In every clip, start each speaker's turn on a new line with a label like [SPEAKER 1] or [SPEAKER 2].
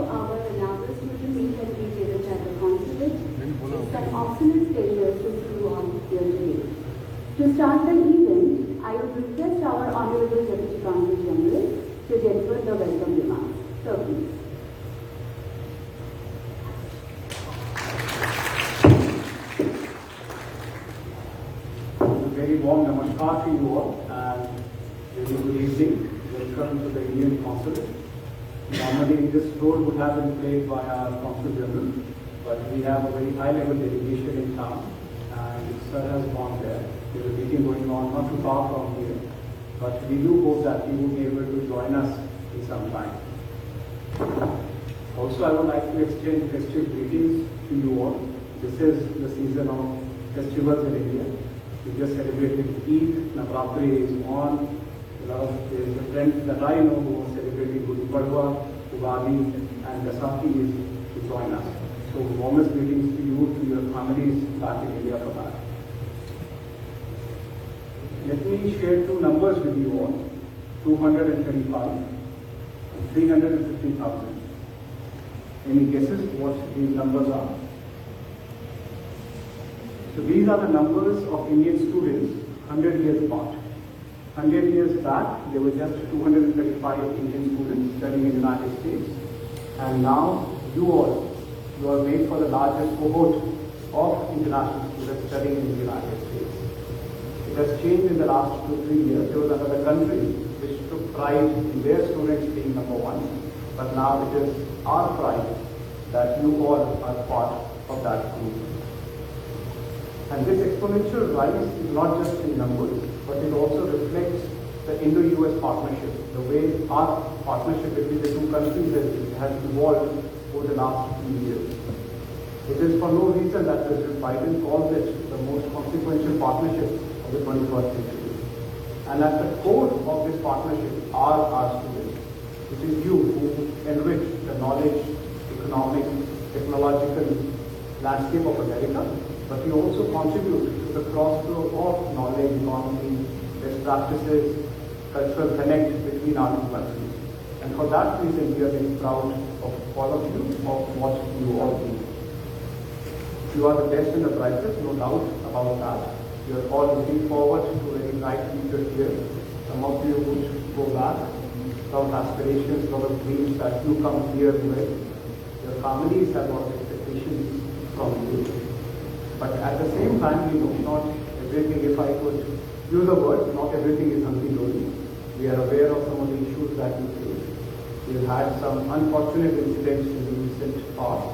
[SPEAKER 1] our inaugural student meet and greet event at the consulate. It's an absolute pleasure to see you all here today. To start the event, I would request our Honorable Deputy Consul General to deliver the welcome remarks. So please.
[SPEAKER 2] A very warm namaskar to you all and very good evening. Welcome to the Indian Consulate. Normally this role would have been played by our Consul General, but we have a very high level delegation in town and Sir has gone there. There is a meeting going on not too far from here, but we do hope that he will be able to join us in some time. Also, I would like to extend festive greetings to you all. This is the season of festivals in India. We just celebrated Eid, Navratri is on. There is a friend that I know who is celebrating Gudi Padwa, Ugadi and Vaisakhi is to join us. So warmest greetings to you, to your families back in India for that. Let me share two numbers with you all, 225 and 350,000. Any guesses what these numbers are? So these are the numbers of Indian students 100 years apart. 100 years back, there were just 235 Indian students studying in the United States. And now, you are made for the largest cohort of international students studying in the United States. It has changed in the last 2-3 years. There was another country which took pride in their students being number one. But now it is our pride that you all are part of that group. And this exponential rise is not just in numbers, but it also reflects the Indo-US partnership, the way our partnership between the two countries has evolved over the last few years. It is for no reason that President Biden calls it the most consequential partnership of the 21st century. And at the core of this partnership are our students. It is you who enrich the knowledge, economic, technological landscape of America, but you also contribute to the crossflow of knowledge, economy, best practices, cultural connect between our two countries. And for that reason, we are very proud of all of you, of what you all do. You are the best and the brightest, no doubt about that. We are all looking forward to a very bright future here. Some of you would go back, lot of aspirations, lot of dreams that you come here with. Your families have a lot of expectations from you. But at the same time, not everything, if I could use a word, not everything is hunky-dory. We are aware of some of the issues that you face. We have had some unfortunate incidents in the recent past.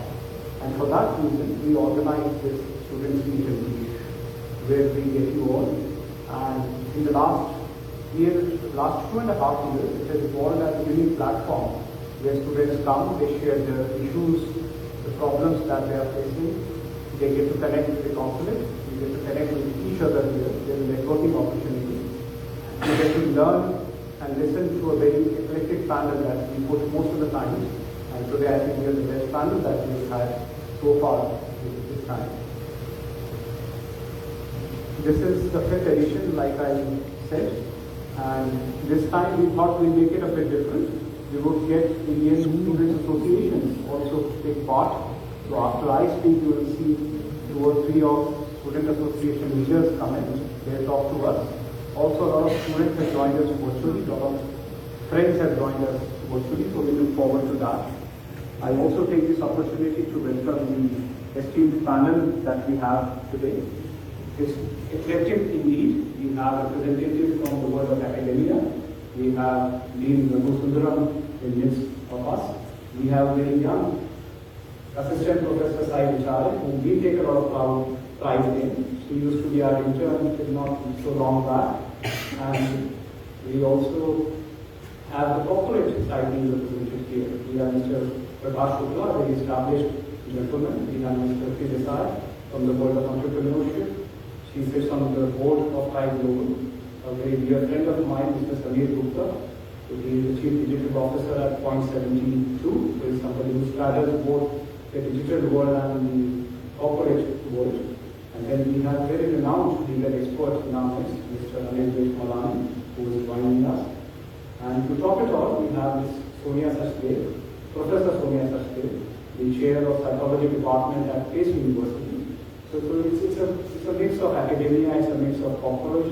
[SPEAKER 2] And for that reason, we organized this students' meet and greet, where we get you all. And in the last 2.5 years, it has evolved as a unique platform where students come, they share their issues, the problems that they are facing. They get to connect with the consulate, we get to connect with each other here, there is a networking opportunity. We get to learn and listen to a very eclectic panel that we put most of the time. And today I think we are the best panel that we've had so far this time. This is the 5th edition, like I said. And this time we thought we'd make it a bit different. We would get Indian Students Associations also to take part. So after I speak, you will see 2 or 3 of Student Association leaders come in, they talk to us. Also a lot of students have joined us virtually, a lot of friends have joined us virtually, so we look forward to that. I also take this opportunity to welcome the esteemed panel that we have today. It's eclectic indeed. We have representatives from the world of academia. We have Dean Raghu Sundaram in the midst of us. We have very young Assistant Professor Sai Vichare, whom we take a lot of pride in. She used to be our intern not so long back. And we also have the corporate side being represented here. We have Mr. Prakash Shukla, a very established gentleman. We have Mr. P. Desai from the world of entrepreneurship. She sits on the board of Thai Global. A very dear friend of mine, Mr. Samir Gupta. So he is the Chief Digital Officer at Point72, who is somebody who straddles both the digital world and the corporate world. And then we have very renowned legal expert in our midst, Mr. Anil Deshmalani, who is joining us. And to top it all, we have Ms. Sonia Sachdev Professor Sonia Sachdev, the chair of psychology department at Pace University. So it's a mix of academia, it's a mix of corporate,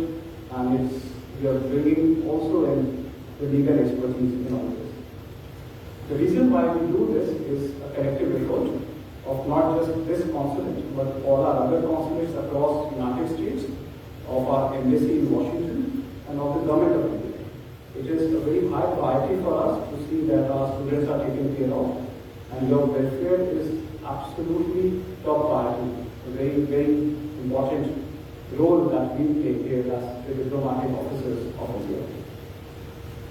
[SPEAKER 2] and we are bringing also in the legal expertise in all this. The reason why we do this is a collective effort of not just this consulate, but all our other consulates across the United States, of our embassy in Washington, and of the government of India. It is a very high priority for us to see that our students are taken care of, and your welfare is absolutely top priority, a very, very important role that we take here as the diplomatic officers of India.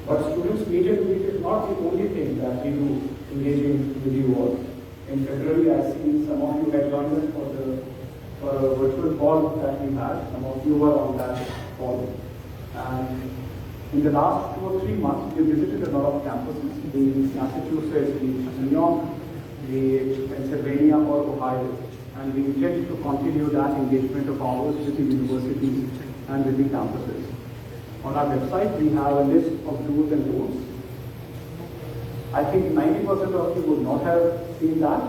[SPEAKER 2] But students meet and greet is not the only thing that we do engaging with you all. In February, I see some of you had joined us for a virtual call that we had. Some of you were on that call. And in the last 2 or 3 months, we visited a lot of campuses, the Massachusetts, the New York, the Pennsylvania, or Ohio. And we intend to continue that engagement of ours with the universities and with the campuses. On our website, we have a list of do's and don'ts. I think 90% of you would not have seen that,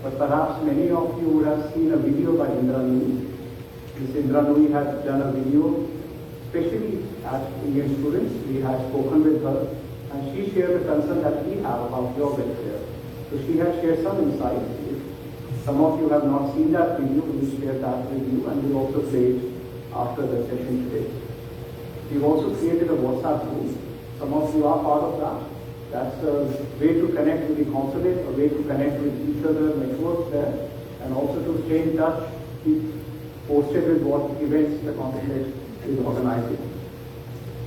[SPEAKER 2] but perhaps many of you would have seen a video by Indra Nooyi. Ms. Indra Nooyi has done a video, especially at Indian students. We had spoken with her, and she shared the concern that we have about your welfare. So she has shared some insights. If some of you have not seen that video, we will share that with you, and we'll also play it after the session today. We've also created a WhatsApp group. Some of you are part of that. That's a way to connect with the consulate, a way to connect with each other, networks there, and also to stay in touch, keep posted with what events the consulate is organizing.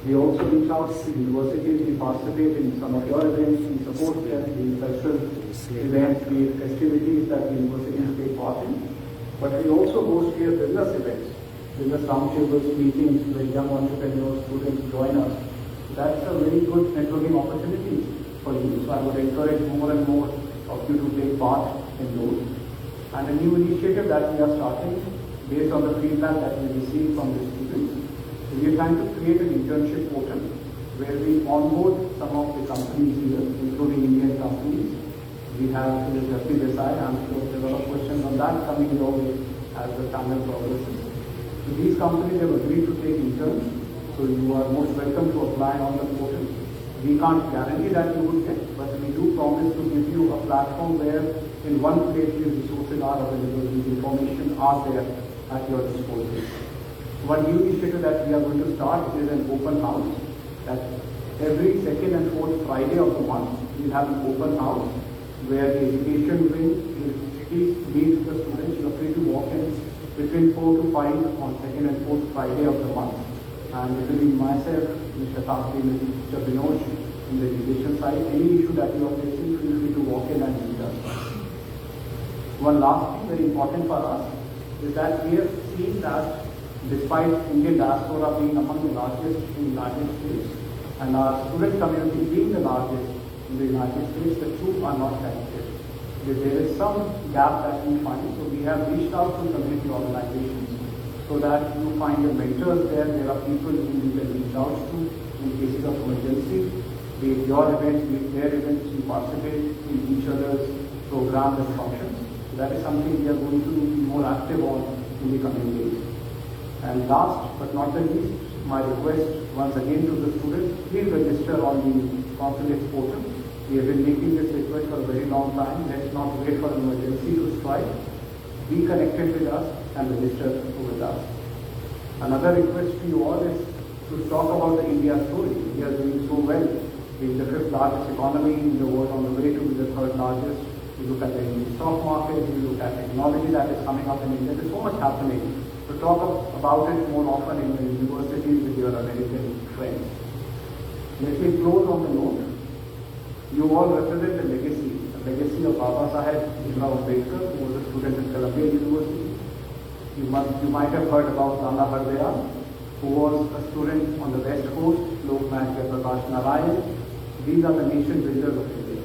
[SPEAKER 2] We also reach out to universities, we participate in some of your events, we support them, the cultural events, the festivities that the universities take part in. But we also host here business events, business roundtables, meetings where young entrepreneurs, students join us. That's a very good networking opportunity for you. So I would encourage more and more of you to take part in those. And a new initiative that we are starting based on the feedback that we receive from the students. We are trying to create an internship portal where we onboard some of the companies here, including Indian companies. We have Jyoti Desai. I'm sure there are a lot of questions on that coming your way as the panel progresses. So these companies have agreed to take interns. So you are most welcome to apply on the portal. We can't guarantee that you will get, but we do promise to give you a platform where in one place these resources are available, these information are there at your disposal. One new initiative that we are going to start is an open house. That every second and fourth Friday of the month, we'll have an open house where the education wing will meet the students. You are free to walk in between 4 to 5 on second and fourth Friday of the month. And it will be myself, Mr. Thakri, Mr. Vinod in the education side. Any issue that you are facing, feel free to walk in and meet us. One last thing very important for us is that we have seen that despite Indian diaspora being among the largest in the United States and our student community being the largest in the United States, the two are not connected. There is some gap that we find, so we have reached out to community organizations so that you find your mentors there. There are people whom you can reach out to in cases of emergency. Be it your events, be it their events, you participate in each other's programs and functions. So that is something we are going to be more active on in the coming days. And last but not the least, my request once again to the students, please register on the consulate portal. We have been making this request for a very long time. Let's not wait for an emergency to strike. Be connected with us and register with us. Another request to you all is to talk about the India story. We are doing so well. We are the 5th largest economy in the world, on the way to be the 3rd largest. We look at the Indian stock market, we look at technology that is coming up in India. There's so much happening. So talk about it more often in the universities with your American friends. Let me close on the note. You all represent the legacy of Baba Saheb Bhimrao Ambedkar, who was a student at Columbia University. You might have heard about Lala Hardayal, who was a student on the West Coast, Loknayak Jayaprakash Narayan. These are the nation builders of India.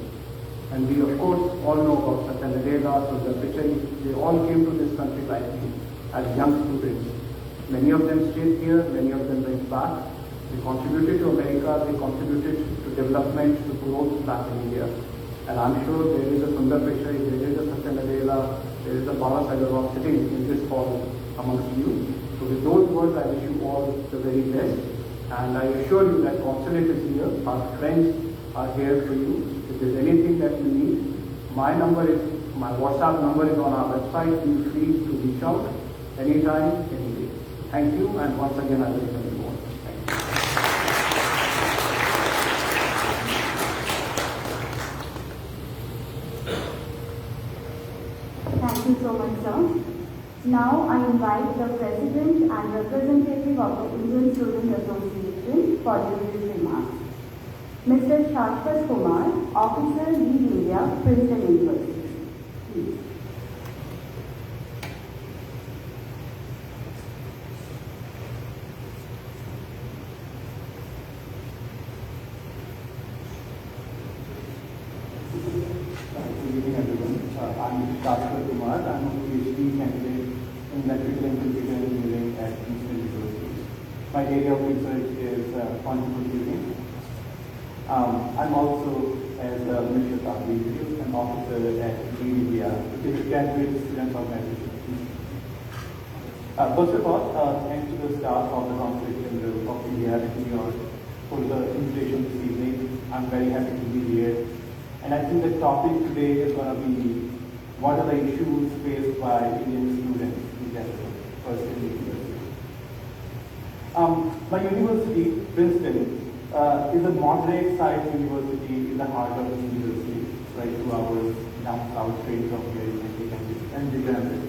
[SPEAKER 2] And we of course all know about Satya Nadella, Sundar Pichai. They all came to this country like me as young students. Many of them stayed here, many of them went back. They contributed to America, they contributed to development, to growth back in India. And I'm sure there is a Sundar Pichai, there is a Satya Nadella, there is a Bala Sagarwal sitting in this hall amongst you. So with those words, I wish you all the very best. And I assure you that Consulate is here, our friends are here for you. If there's anything that you need, my WhatsApp number is on our website. Feel free to reach out anytime, any day. Thank you, and once again, I will thank you all. Thank you.
[SPEAKER 1] Thank you so much, sir. Now I invite the President and representative of the Indian Student Association for the brief remarks. Mr. Shashwat Kumar, Officer, Lead India, Princeton University. Please.
[SPEAKER 2] Good evening, everyone. I'm Shashwat Kumar. I'm a PhD candidate in electrical and computer engineering at Princeton University. My area of research is quantum computing. I'm also, as Mr. Tabri, an officer at India, which is a graduate student organization. First of all, thanks to the staff of the Consulate General of India at New York for the invitation this evening. I'm very happy to be here. And I think the topic today is going to be what are the issues faced by Indian students in general, first in the university. My university, Princeton, is a moderate-sized university in the heart of New Jersey, right 2 hours down south train from here, you can take and transit.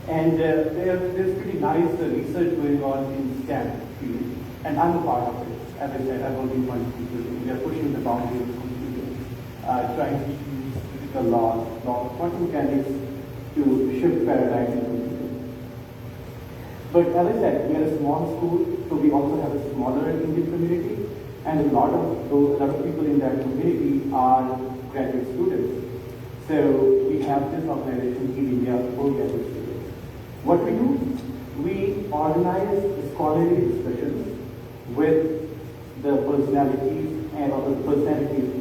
[SPEAKER 2] And there's pretty nice research going on in STEM field, and I'm a part of it. As I said, I've worked in quantum computing. We are pushing the boundaries of computing, trying to use physical laws, quantum mechanics to shift paradigms in computing. But as I said, we are a small school, so we also have a smaller Indian community, and a lot of people in that community are graduate students. So we have this organization in India for graduate students. What we do, we organize scholarly discussions with the personalities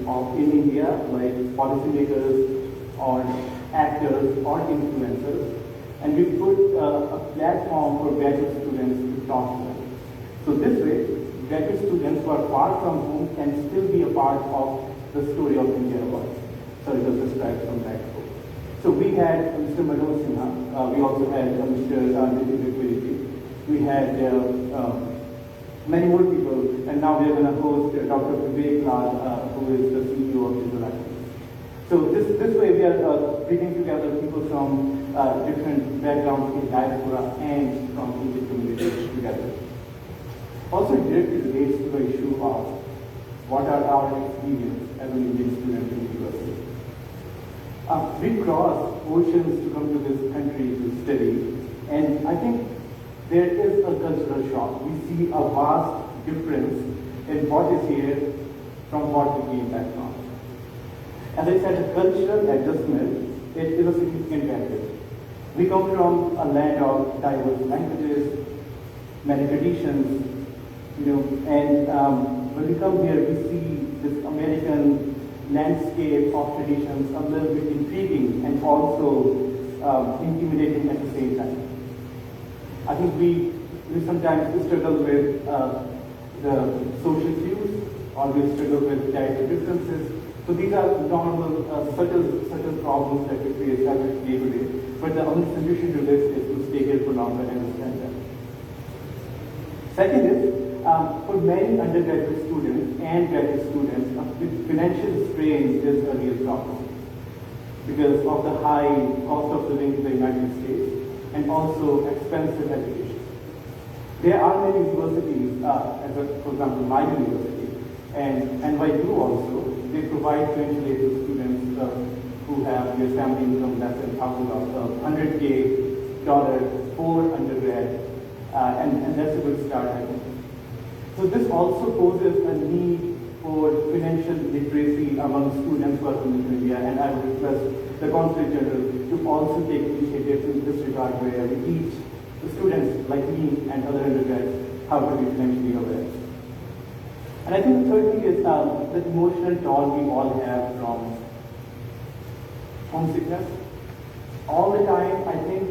[SPEAKER 2] of in India, like policymakers or actors or influencers, and we put a platform for graduate students to talk to them. So this way, graduate students who are far from home can still be a part of the story of India voice. So it was described from that book. So we had Mr. Manoj Sinha, we also had Mr. Nitin Vikriti, we had many more people, and now we are going to host Dr. Vivek Lal, who is the CEO of Interact. So this way we are bringing together people from different backgrounds in diaspora and from Indian communities together. Also directly relates to the issue of what are our experience as an Indian student in the university. We cross oceans to come to this country to study, and I think there is a cultural shock. We see a vast difference in what is here from what we came back from. As I said, a cultural adjustment, it is a significant barrier. We come from a land of diverse languages, many traditions, and when we come here, we see this American landscape of traditions a little bit intriguing and also intimidating at the same time. I think we sometimes struggle with the social cues, or we struggle with character differences. So these are normal, subtle problems that we face every day to day. But the only solution to this is to stay here for longer and understand them. Second is, for many undergraduate students and graduate students, financial strain is a real problem because of the high cost of living in the United States and also expensive education. There are many universities, for example, my university, and NYU also, they provide financial aid to students who have their family income less than $100K for undergrad, and that's a good start, I think. So this also poses a need for financial literacy among students who are coming to India, and I would request the Consulate General to also take initiatives in this regard where we teach the students like me and other undergrads how to be financially aware. And I think the third thing is the emotional toll we all have from homesickness. All the time, I think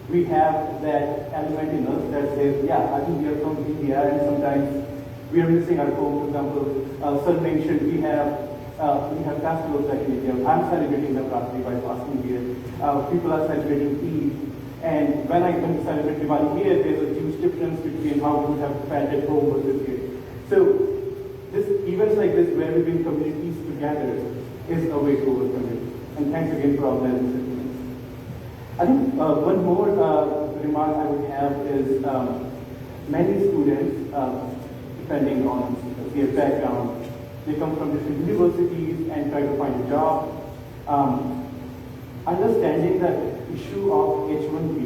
[SPEAKER 2] we have that element in us that says, yeah, I think we are from India, and sometimes we are missing our home. For example, Sir mentioned we have festivals like in India. I'm celebrating Navratri by fasting here. People are celebrating Eid. And when I went to celebrate Diwali here, there's a huge difference between how we would have felt at home versus here. So, events like this where we bring communities together is a way to overcome it. And thanks again for organizing this. I think one more remark I would have is many students, depending on their background, they come from different universities and try to find a job. Understanding the issue of H-1B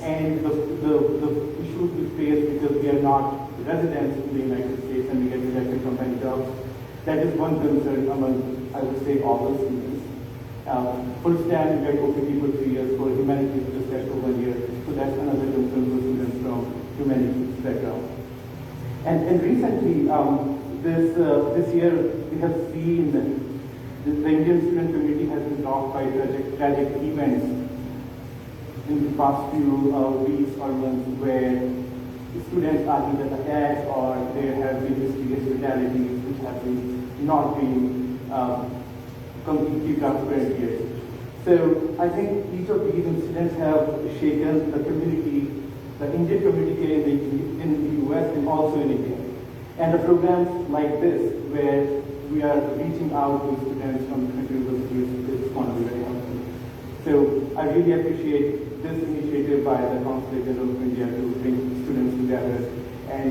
[SPEAKER 2] and the issues we face because we are not residents in the United States and we get rejected from many jobs, that is one concern among, I would say, all the students. Full STEM, we get OPT for 3 years, for humanities just get for 1 year, so that's another concern for students from humanities background. And recently, this year, we have seen that the Indian student community has been rocked by tragic events in the past few weeks or months where students are either attacked or there have been mysterious fatalities which have been not been completely transparent yet. So I think each of these incidents have shaken the community, the Indian community in the US and also in India. And the programs like this, where we are reaching out to students from different universities, is going to be very helpful. So I really appreciate this initiative by the Consulate General of India to bring students together and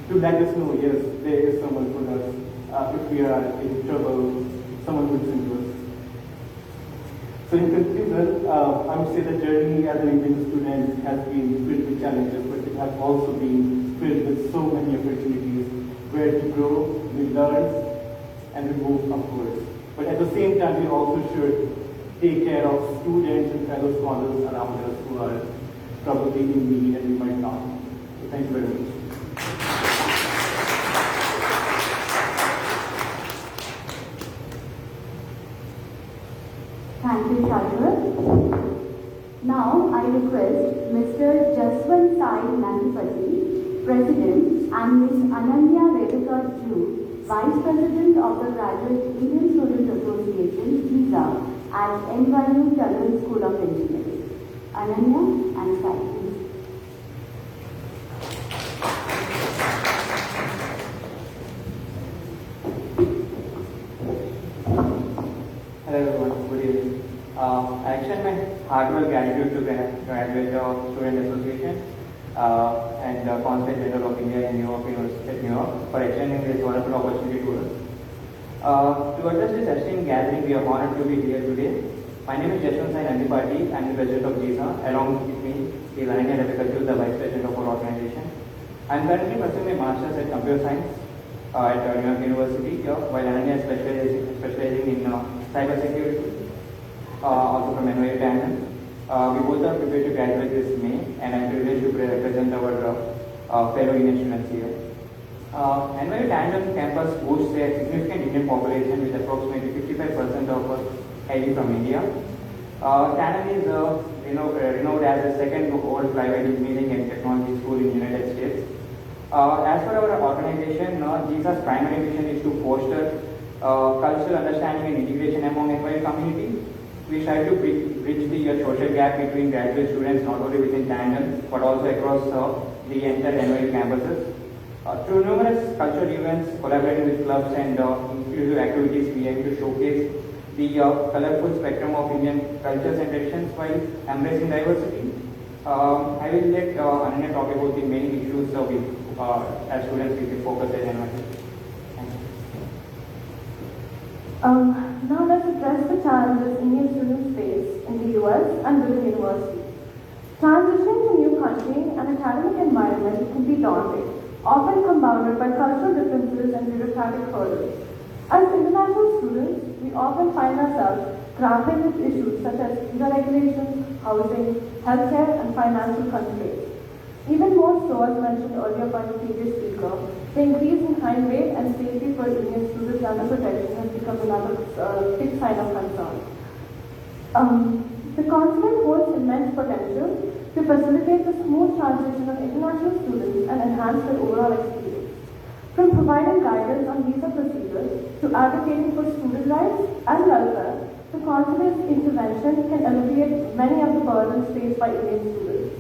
[SPEAKER 2] to let us know, yes, there is someone for us. If we are in trouble, someone who listens to us. So in conclusion, I would say the journey as an Indian student has been filled with challenges, but it has also been filled with so many opportunities where to grow, we learn, and we move upwards. But at the same time, we also should take care of students and fellow scholars around us who are probably in need and we might not. So thank you very much.
[SPEAKER 1] Thank you, Shashwat. Now I request Mr. Jaswant Sai Nandipati, President, and Ms. Ananya Redekar Ju, Vice President of the Graduate Indian Student Association, GISA, at NYU Chandran School of Engineering. Ananya and Sai, please.
[SPEAKER 3] Hello everyone, good evening. I extend my heartfelt gratitude to the Graduate Student Association and the Consulate General of India in New York University at New York for extending this wonderful opportunity to us. To address this esteemed gathering, we are honored to be here today. My name is Jaswant Sai Nandipati. I am the President of GISA. Along with me is Ananya Redekar Ju, the Vice President of our organization. I am currently pursuing my Master's at Computer Science at New York University here, while Ananya is specializing in cybersecurity, also from NYU Tandem. We both are prepared to graduate this May, and I am privileged to represent our fellow Indian students here. NYU Tandem campus boasts a significant Indian population with approximately 55% of us hailing from India. Tandem is renowned as the second old private engineering and technology school in the United States. As per our organization, GISA's primary mission is to foster cultural understanding and integration among NYU community. We strive to bridge the social gap between graduate students not only within Tandem but also across the entire NYU campuses. Through numerous cultural events, collaborating with clubs and inclusive activities, we aim to showcase the colorful spectrum of Indian cultures and traditions while embracing diversity. I will let Ananya talk about the main issues as students we can focus at NYU.
[SPEAKER 4] Now let's address the challenges Indian students face in the US and within university. Transitioning to a new country and academic environment can be daunting, often compounded by cultural differences and bureaucratic hurdles. As international students, we often find ourselves grappling with issues such as visa regulations, housing, healthcare, and financial constraints. Even more so, as mentioned earlier by the previous speaker, the increase in crime rate and safety for Indian students under protection has become another big sign of concern. The consulate holds immense potential to facilitate the smooth transition of international students and enhance their overall experience. From providing guidance on visa procedures to advocating for student rights and welfare, the consulate's intervention can alleviate many of the burdens faced by Indian students.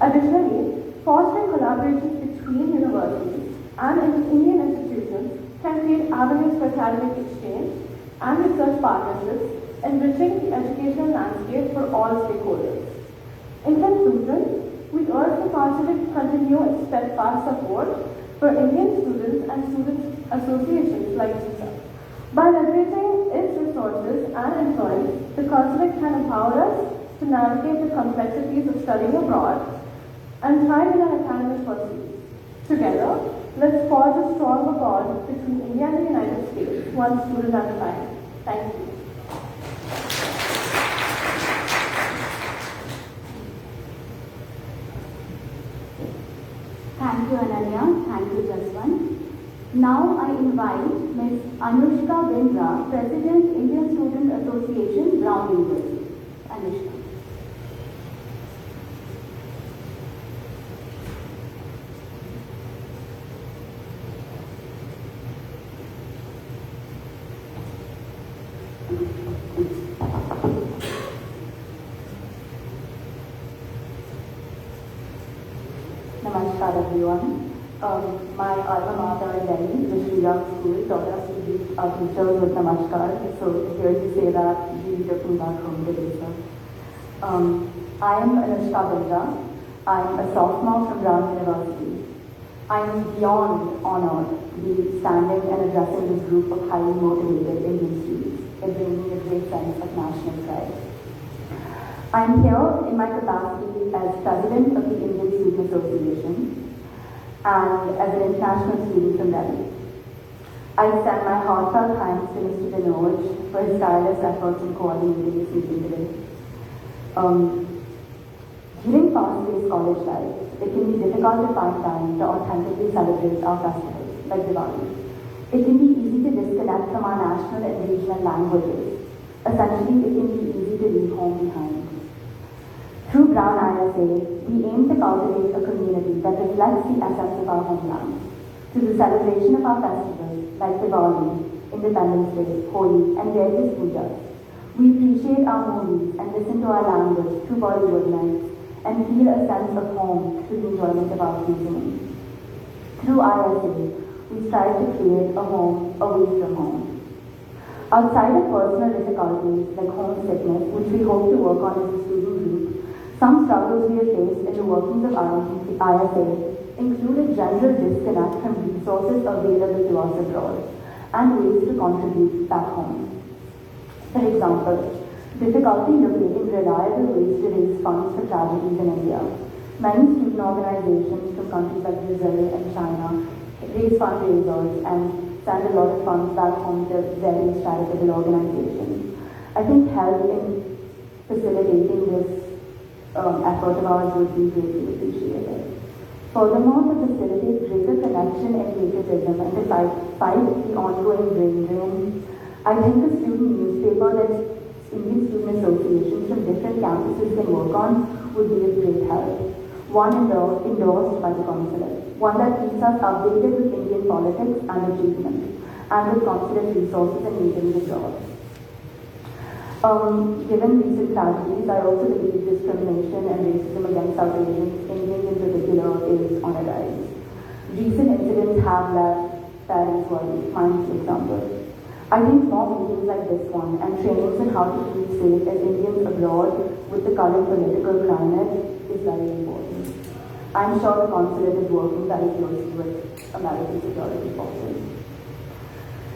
[SPEAKER 4] Additionally, fostering collaborations between universities and Indian institutions can create avenues for academic exchange and research partnerships, enriching the educational landscape for all stakeholders. In conclusion, we urge the consulate to continue its steadfast support for Indian students and student associations like GISA. By leveraging its resources and influence, the consulate can empower us to navigate the complexities of studying abroad and thrive in our academic pursuits. Together, let's forge a stronger bond between India and the United States, one student at a time. Thank you.
[SPEAKER 1] Thank you, Ananya. Thank you, Jaswant. Now I invite Ms. Anushka Bindra, President, Indian Student Association, Brown University. Anushka. Namaskar everyone. My alma mater in Delhi, the Sri Ram School, taught us to greet our teachers with Namaskar. So here to say that we took back home today, sir. I am Anushka Bindra. I am a sophomore from Brown University. I am beyond honored to be standing and addressing this group of highly motivated Indian students. It brings me a great sense of national pride. I am here in my capacity as President of the Indian Student Association and as an international student from Delhi. I extend my heartfelt thanks to Mr. Vinod for his tireless efforts in coordinating this meeting today. During fast-paced college life, it can be difficult to find time to authentically celebrate our festivals, like Diwali. It can be easy to disconnect from our national and regional languages. Essentially, it can be easy to leave home behind. Through Brown ISA, we aim to cultivate a community that reflects the essence of our homeland. Through the celebration of our festivals like Diwali, Independence Day, Holi, and various pujas, we appreciate our movies and listen to our language through Bollywood nights and feel a sense of home through the enjoyment of our cuisine. Through ISA, we strive to create a home away from home. Outside of personal difficulties like homesickness, which we hope to work on as a student group, some struggles we have faced in the workings of ISA include a general disconnect from resources available to us abroad and ways to contribute back home. For example, difficulty locating reliable ways to raise funds for tragedies in India. Many student organizations from countries like Brazil and China raise fundraisers and send a lot of funds back home to various charitable organizations. I think help in facilitating this effort of ours would be greatly appreciated. Furthermore, to facilitate greater connection and patriotism and to fight the ongoing brain drain, I think a student newspaper that Indian student associations from different campuses can work on would be of great help. One endorsed by the consulate, one that keeps us updated with Indian politics and achievement, and with consulate resources and meetings abroad. Given recent tragedies, I also believe discrimination and racism against South Asians, Indians in particular, is on a rise. Recent incidents have left parents worried, mine for example. I think more meetings like this one and trainings on how to keep safe as Indians abroad with the current political climate is very important. I'm sure the consulate is working very closely with American security forces.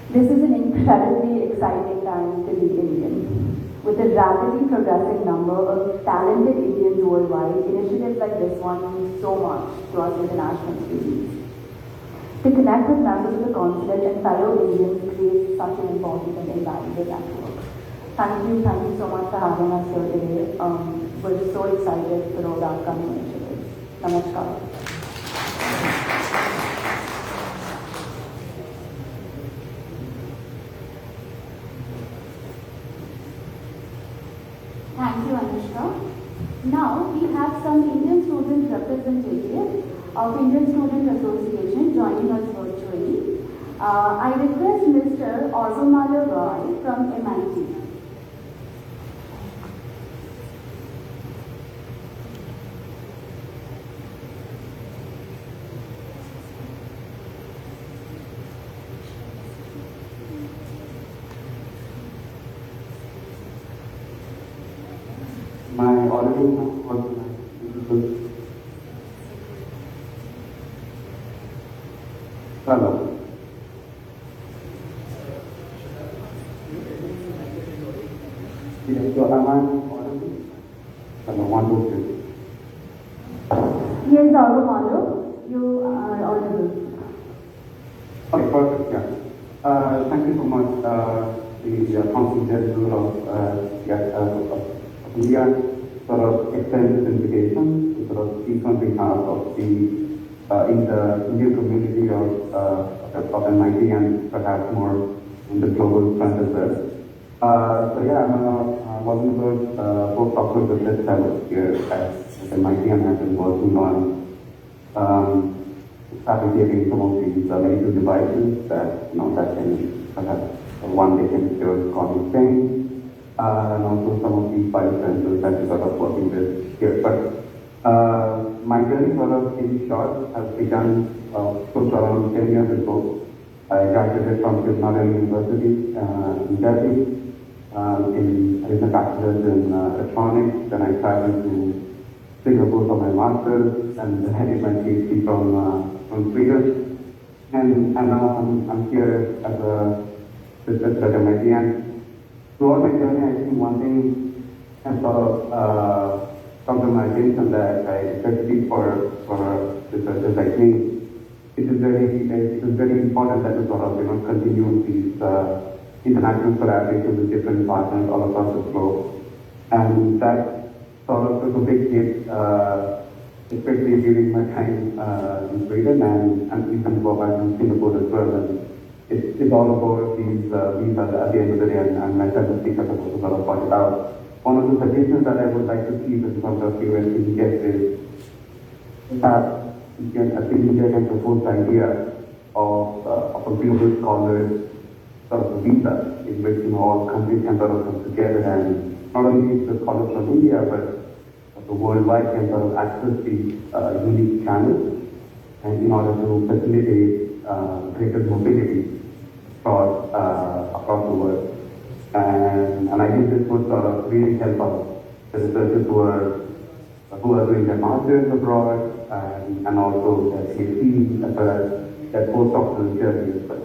[SPEAKER 1] This is an incredibly exciting time to be Indian. With a rapidly progressing number of talented Indians worldwide, initiatives like this one mean so much to us international students. To connect with members of the consulate and fellow Indians creates such an important and invaluable network. Thank you so much for having us here today. We're just so excited for all the upcoming initiatives. Namaskar. Thank you, Anushka. Now we have some Indian student representatives of Indian Student Association joining us virtually. I request Mr. Orgomala Roy from MIT.
[SPEAKER 5] My audio was hello. Yes, so am I audible? Hello, 1, 2, 3.
[SPEAKER 1] Yes, Orgomala, you are audible.
[SPEAKER 5] Okay, perfect. Yeah. Thank you so much. The Council General of India sort of extends this invitation to sort of speak on behalf of the Indian community of MIT and perhaps more in the global front as well. So yeah, I'm a Bollywood postdoctoral research fellow here at MIT and have been working on fabricating some of these medical devices that that can perhaps one day can cure chronic pain. And also some of the biosensors that we're sort of working with here. But my journey sort of in short has begun close around 10 years ago. I graduated from Kirtana University in Delhi. I did my bachelor's in electronics. Then I traveled to Singapore for my master's, and then I did my PhD from Sweden. And now I'm here as a researcher at MIT. And throughout my journey, I think one thing has sort of come to my attention that especially for researchers like me, it is very important that we sort of continue these international collaborations with different partners all across the globe, and that sort of took a big hit, especially during my time in Sweden and even go back in Singapore as well. And it's all about these at the end of the day, and myself as speakers have also sort of pointed out. One of the suggestions that I would like to see in front of you and in guests is that I think India can propose the idea of a global scholars sort of visa in which all countries can sort of come together, and not only the scholars from India but the worldwide can sort of access these unique channels, and in order to facilitate greater mobility across the world. And I think this would sort of really help us, the researchers who are doing their masters abroad and also their PhD as well as their postdoctoral journey as well.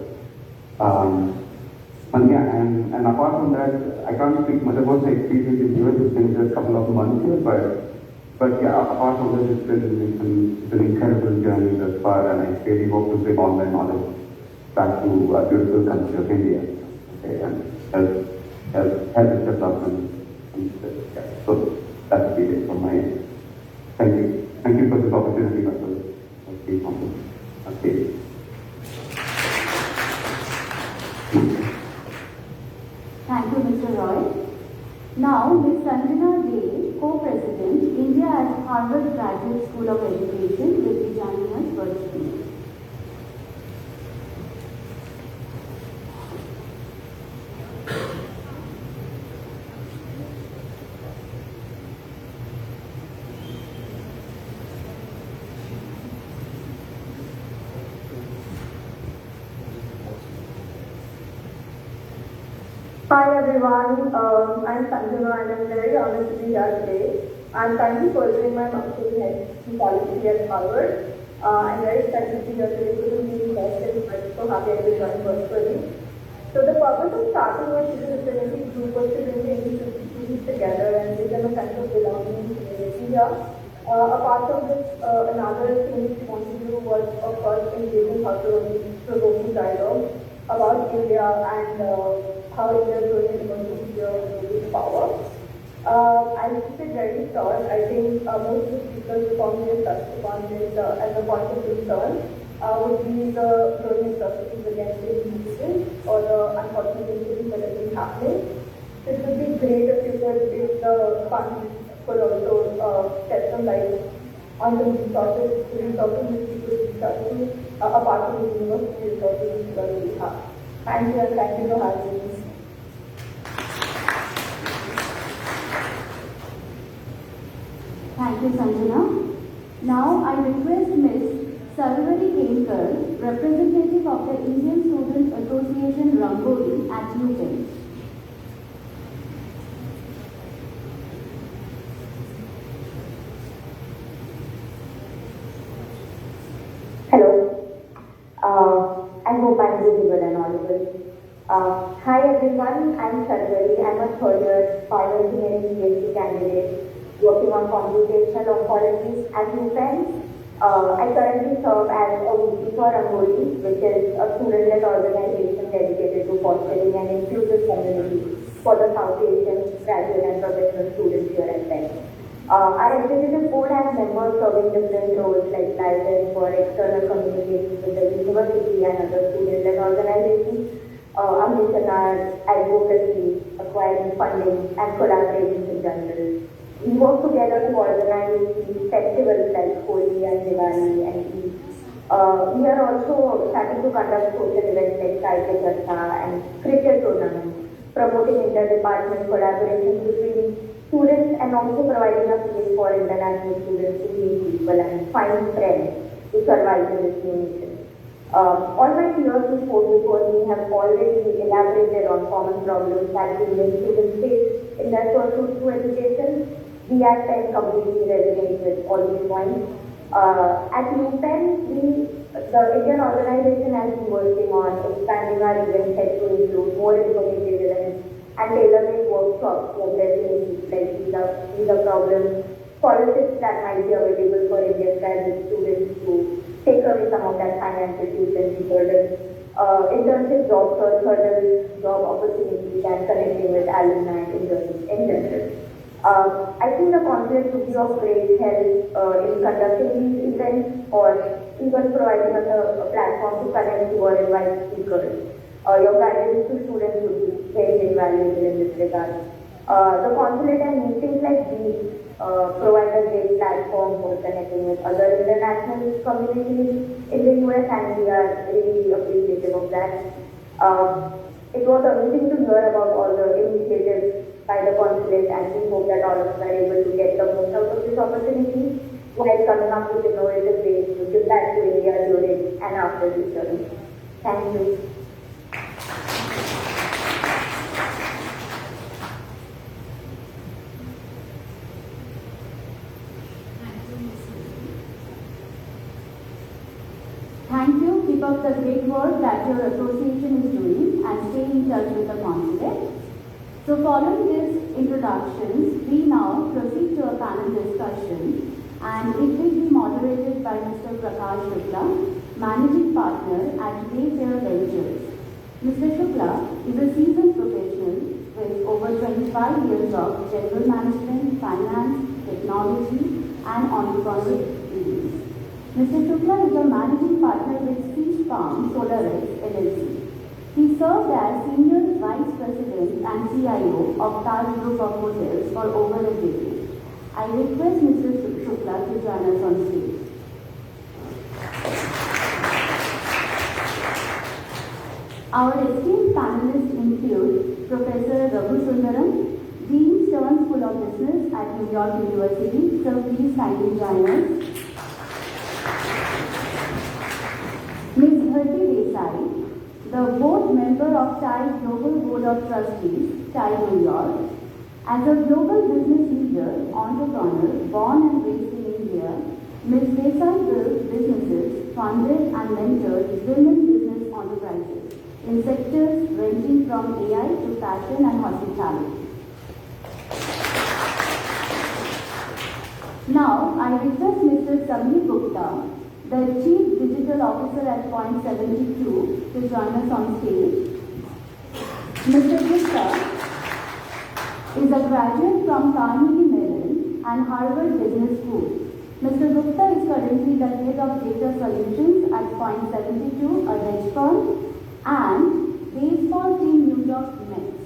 [SPEAKER 5] And apart from that, I can't speak much about my experience in US. It's been just a couple of months here, but yeah, apart from this, it's been an incredible journey thus far, and I really hope to bring all my knowledge back to a beautiful country of India, okay, and help its development. Yeah. So that's it from my end. Thank you. Thank you for this opportunity, Okay.
[SPEAKER 1] Thank you, Mr. Roy. Now, Ms. Sanjana Dey, Co-President, India at Harvard Graduate School of Education, will be joining us virtually.
[SPEAKER 4] Hi everyone, I'm Sanjana and I'm very honored to be here today. I'm currently pursuing my master's in psychology at Harvard. I'm very excited to be here today to be guest, and I'm so happy I will join virtually. So the purpose of starting our student affinity group was to bring the Indian students together and give them a sense of belonging and community here. Apart from this, another thing we wanted to do was, of course, engaging thought-provoking dialogue about India and how India is growing in emerging here with power. I'll keep it very short. I think most of the speakers who probably touched upon this as a point of concern would be the growing atrocities against Indian citizens or the unfortunate incidents that have been happening. it would be great if the fund could also shed some light on the resources which we could reach out to, apart from the university resources which we already have. Thank you, and thank you for having me.
[SPEAKER 1] Thank you, Sanjana. Now I request Ms. Sarvari Kenkar, representative of the Indian Student Association Rangoli at UPenn.
[SPEAKER 6] Hello. I hope I'm visible and audible. Hi everyone, I'm Sarvari. I'm a third year bioengineering PhD candidate working on computational oncology at UPenn. I currently serve as a VP for Rangoli, which is a student-led organization dedicated to fostering an inclusive community for the South Asian graduate and professional students here at Penn. Our executive board has members serving different roles like liaison for external communications with the university and other student-led organizations, a mission are advocacy, acquiring funding, and collaborations in general. We work together to organize these festivals like Holi and Diwali and Eid. We are also starting to conduct social events like Sahityam Charcha and cricket tournaments, promoting inter-department collaborations between students and also providing a place for international students to meet people and find friends to survive in this new mission. All my peers who spoke before me have already elaborated on common problems that Indian students face in their pursuit to education. We at Penn completely resonate with all these points. At UPenn, the Indian organization has been working on expanding our event set to include more informative events and tailor-made workshops to addressing issues like visa problems, scholarships that might be available for Indian graduate students to take away some of that financial tuition burden, internship job search hurdles, job opportunities, and connecting with alumni in general. I think the conference would be of great help in conducting these events or even providing us a platform to connect to or invite speakers. Your guidance to students would be very invaluable in this regard. The consulate and meetings like these provide a great platform for connecting with other international communities in the US, and we are really appreciative of that. It was amazing to hear about all the initiatives by the consulate, and we hope that all of us are able to get the most out of this opportunity while coming up with innovative ways to give back to India during and after this journey. Thank you.
[SPEAKER 1] Thank you. Keep up the great work that your association is doing and stay in touch with the consulate. So following these introductions, we now proceed to a panel discussion, and it will be moderated by Mr. Prakash Shukla, Managing Partner at Wayfair Ventures. Mr. Shukla is a seasoned professional with over 25 years of general management, finance, technology, and entrepreneurial experience. Mr. Shukla is a Managing Partner with Fish Farm SolarX LLC. He served as Senior Vice President and CIO of Taj Group of Hotels for over a decade. I request Mr. Shukla to join us on stage. Our esteemed panelists include Professor Raghu Sundaram, Dean Stern School of Business at New York University. So please kindly join us. Ms. Bharti Desai, the board member of TIE Global Board of Trustees, TIE New York. As a global business leader, entrepreneur, born and raised in India, Ms. Desai built businesses, funded and mentored women business enterprises in sectors ranging from AI to fashion and hospitality. Now, I request Mr. Samir Gupta, the Chief Digital Officer at Point 72, to join us on stage. Mr. Gupta is a graduate from Carnegie Mellon and Harvard Business School. Mr. Gupta is currently the head of data solutions at Point 72, a hedge fund, and baseball team New York Mets.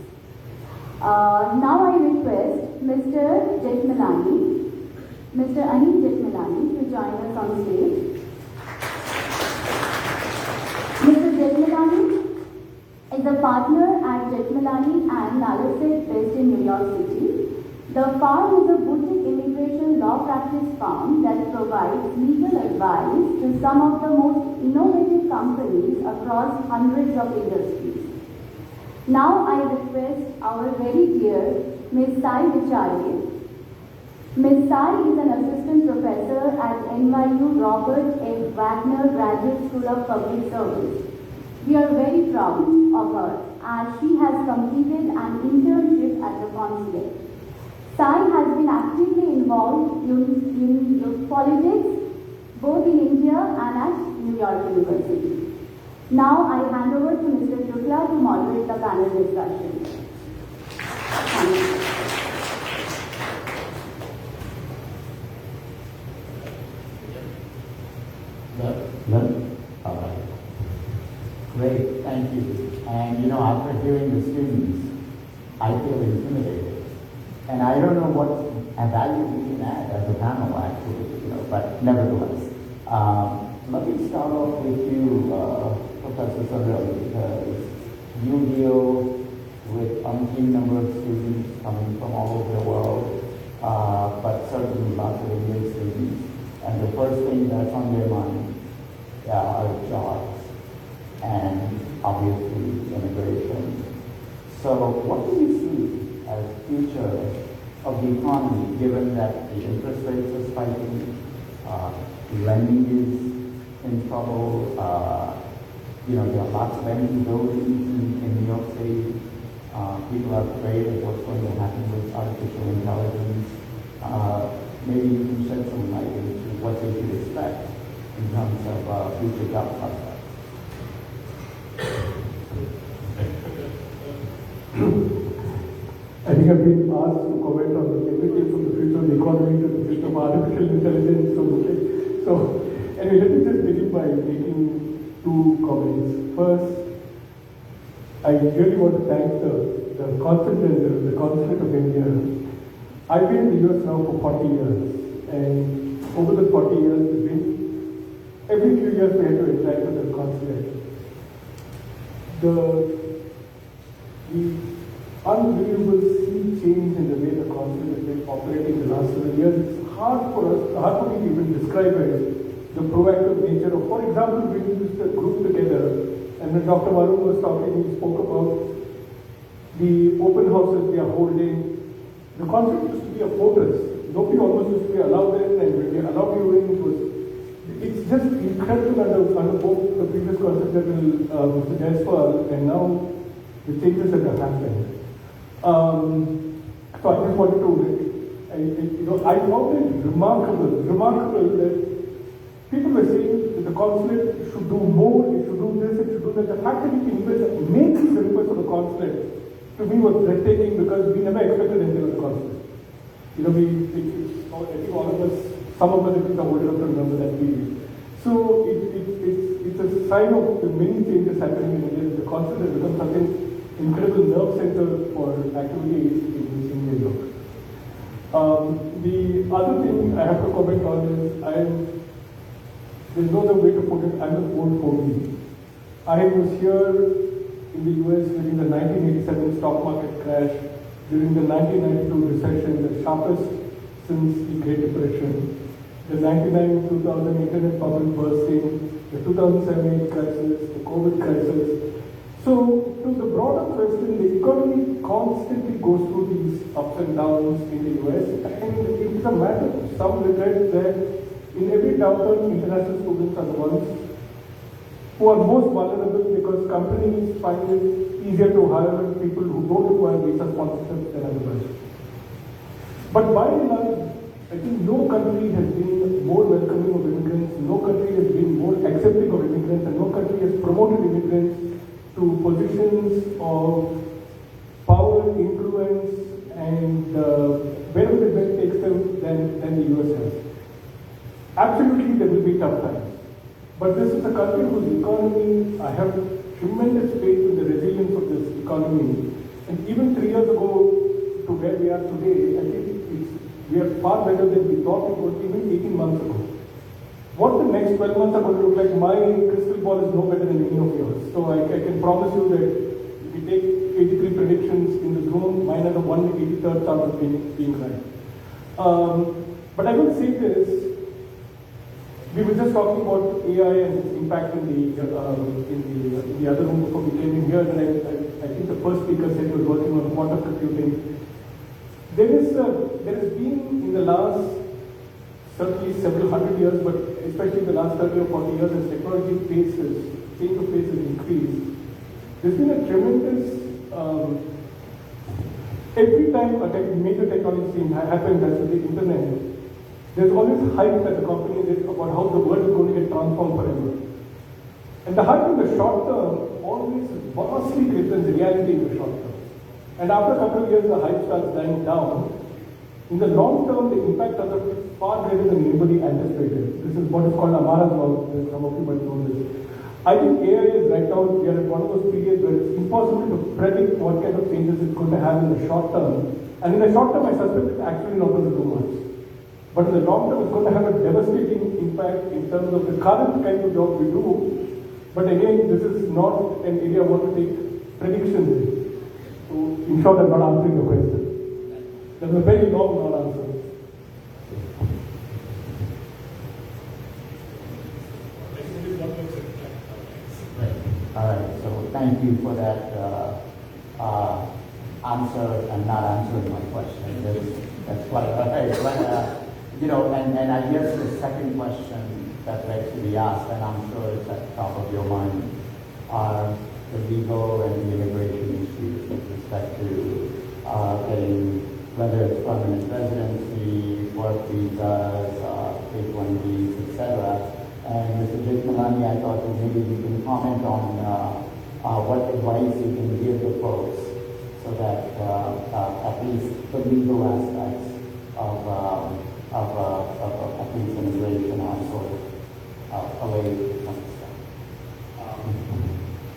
[SPEAKER 1] Now I request Mr. Jetmalani, Mr. Anil Jetmalani to join us on stage. Mr. Jetmalani is a partner at Jetmalani and Nalaset based in New York City. The firm is a boutique immigration law practice firm that provides legal advice to some of the most innovative companies across hundreds of industries. Now I request our very dear Ms. Sai Vicharya. Ms. Sai is an assistant professor at NYU Robert F. Wagner Graduate School of Public Service. We are very proud of her as she has completed an internship at the consulate. Sai has been actively involved in politics both in India and at New York University. Now I hand over to Mr. Shukla to moderate the panel discussion. Thank you.
[SPEAKER 7] All right. Great, thank you. And after hearing the students, I feel intimidated. And I don't know what value we can add as a panel, actually, but nevertheless. Let me start off with you, Professor Sarelli, because you deal with umpteen number of students coming from all over the world, but certainly lots of Indian students. And the first thing that's on their mind are jobs and obviously immigration. So what do you see as future of the economy, given that the interest rates are spiking, lending is in trouble, there are lots of empty buildings in New York City, people are afraid of what's going to happen with artificial intelligence. Maybe you can shed some light into what they should expect in terms of future job prospects.
[SPEAKER 8] I think I've been asked to comment on everything from the future of the economy to the future of artificial intelligence. So anyway, let me just begin by making two comments. First, I really want to thank the consulate general, the consulate of India. I've been in the US now for 40 years, and over the 40 years, every few years we had to interact with the consulate. The unbelievable sea change in the way the consulate has been operating the last 7 years. It's hard for me to even describe it, the proactive nature of, for example, we used a group together, and when Dr. Varun was talking, he spoke about the open houses they are holding. The concept used to be a fortress. Nobody almost used to be allowed in, and when they allowed you in, it's just incredible under both the previous concept general, Mr. Jaiswal, and now the changes that have happened. So I just wanted to, I found it remarkable that people were saying that the consulate should do more, it should do this, it should do that. The fact that you can even make the request of the consulate, to me, was breathtaking because we never expected anything of the consulate. I think all of us, some of us at least are old enough to remember that period. So it's a sign of the many changes happening in India. The consulate has become something incredible nerve center for activity in New York. The other thing I have to comment on is there's no other way to put it, I'm an old fogey. I was here in the US during the 1987 stock market crash, during the 1992 recession, the sharpest since the Great Depression, the 99-2000 internet bubble bursting, the 2007-8 crisis, the COVID crisis. So, to the broader question, the economy constantly goes through these ups and downs in the US, and it's a matter of some regret that in every downturn, international students are the ones who are most vulnerable because companies find it easier to hire people who don't require visa sponsorship than otherwise. But by and large, I think no country has been more welcoming of immigrants, no country has been more accepting of immigrants, and no country has promoted immigrants to positions of power, influence, and wherever the best takes them than the US has. Absolutely, there will be tough times. But this is a country whose economy, I have tremendous faith in the resilience of this economy. And even 3 years ago to where we are today, I think we are far better than we thought we would even 18 months ago. What the next 12 months are going to look like, my crystal ball is no better than any of yours. So I can promise you that if we take 83 predictions in this room, mine are the 183rd chance of being right. But I will say this, we were just talking about AI and its impact in the other room before we came in here, and I think the first speaker said he was working on quantum computing. There has been in the last certainly several hundred years, but especially the last 30 or 40 years, as technology change of pace has increased, there's been a tremendous, every time a major technology change happens, as with the internet, there's always hype that accompanies it about how the world is going to get transformed forever. And the hype in the short term always vastly greater than the reality in the short term. And after a couple of years, the hype starts dying down. In the long term, the impact is far greater than anybody anticipated. This is what is called Amara's law. Some of you might know this. I think AI is right now, we are at one of those periods where it's impossible to predict what kind of changes it's going to have in the short term. And in the short term, I suspect it's actually not going to do much. But in the long term, it's going to have a devastating impact in terms of the current kind of job we do. But again, this is not an area I want to take predictions in. So, in short, I'm not answering the question. That's a very long non-answer.
[SPEAKER 7] All right, so thank you for that answer and not answering my question. That's quite okay. But, and I guess the second question that begs to be asked, and I'm sure it's at the top of your mind, are the legal and the immigration issues with respect to getting, whether it's permanent residency, work visas, H-1Bs, etc. And Mr. Jethmalani, I thought that maybe you can comment on what advice you can give the folks so that at least the legal aspects of at least immigration are sort of away from the stuff.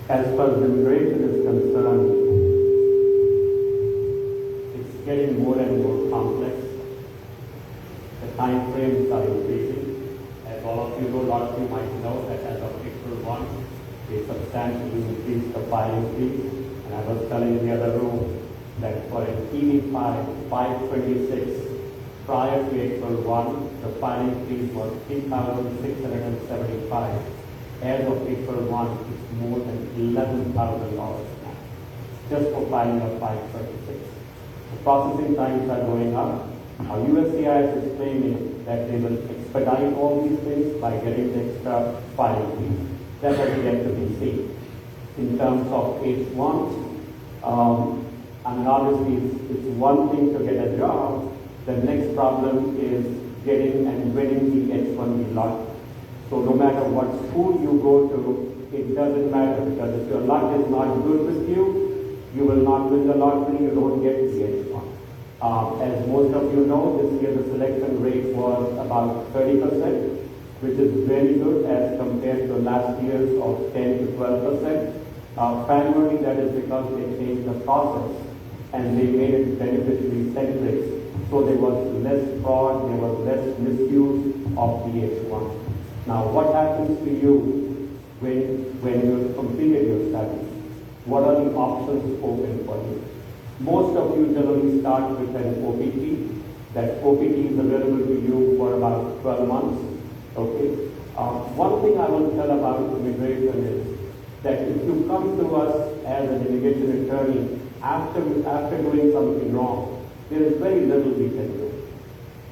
[SPEAKER 9] As far as immigration is concerned, it's getting more and more complex. The time frames are increasing. As all of you know, a lot of you might know that as of April 1, they substantially increased the filing fee. And I was telling in the other room that for an EB-5 526, prior to April 1, the filing fee was $3,675. As of April 1, it's more than $11,000 now, just for filing a 526. The processing times are going up. Now, USCIS is claiming that they will expedite all these things by getting the extra filing fees. That has yet to be seen. In terms of H1, and obviously it's one thing to get a job. The next problem is getting and winning the H1B lottery. So no matter what school you go to, it doesn't matter, because if your luck is not good with you, you will not win the lottery, you don't get the H1. As most of you know, this year the selection rate was about 30%, which is very good as compared to last year's of 10 to 12%. Primarily that is because they changed the process and they made it beneficiary centric. So there was less fraud, there was less misuse of the H1. Now what happens to you when you've completed your studies? What are the options open for you? Most of you generally start with an OPT. That OPT is available to you for about 12 months. Okay. One thing I will tell about immigration is that if you come to us as an immigration attorney after doing something wrong, there is very little we can do.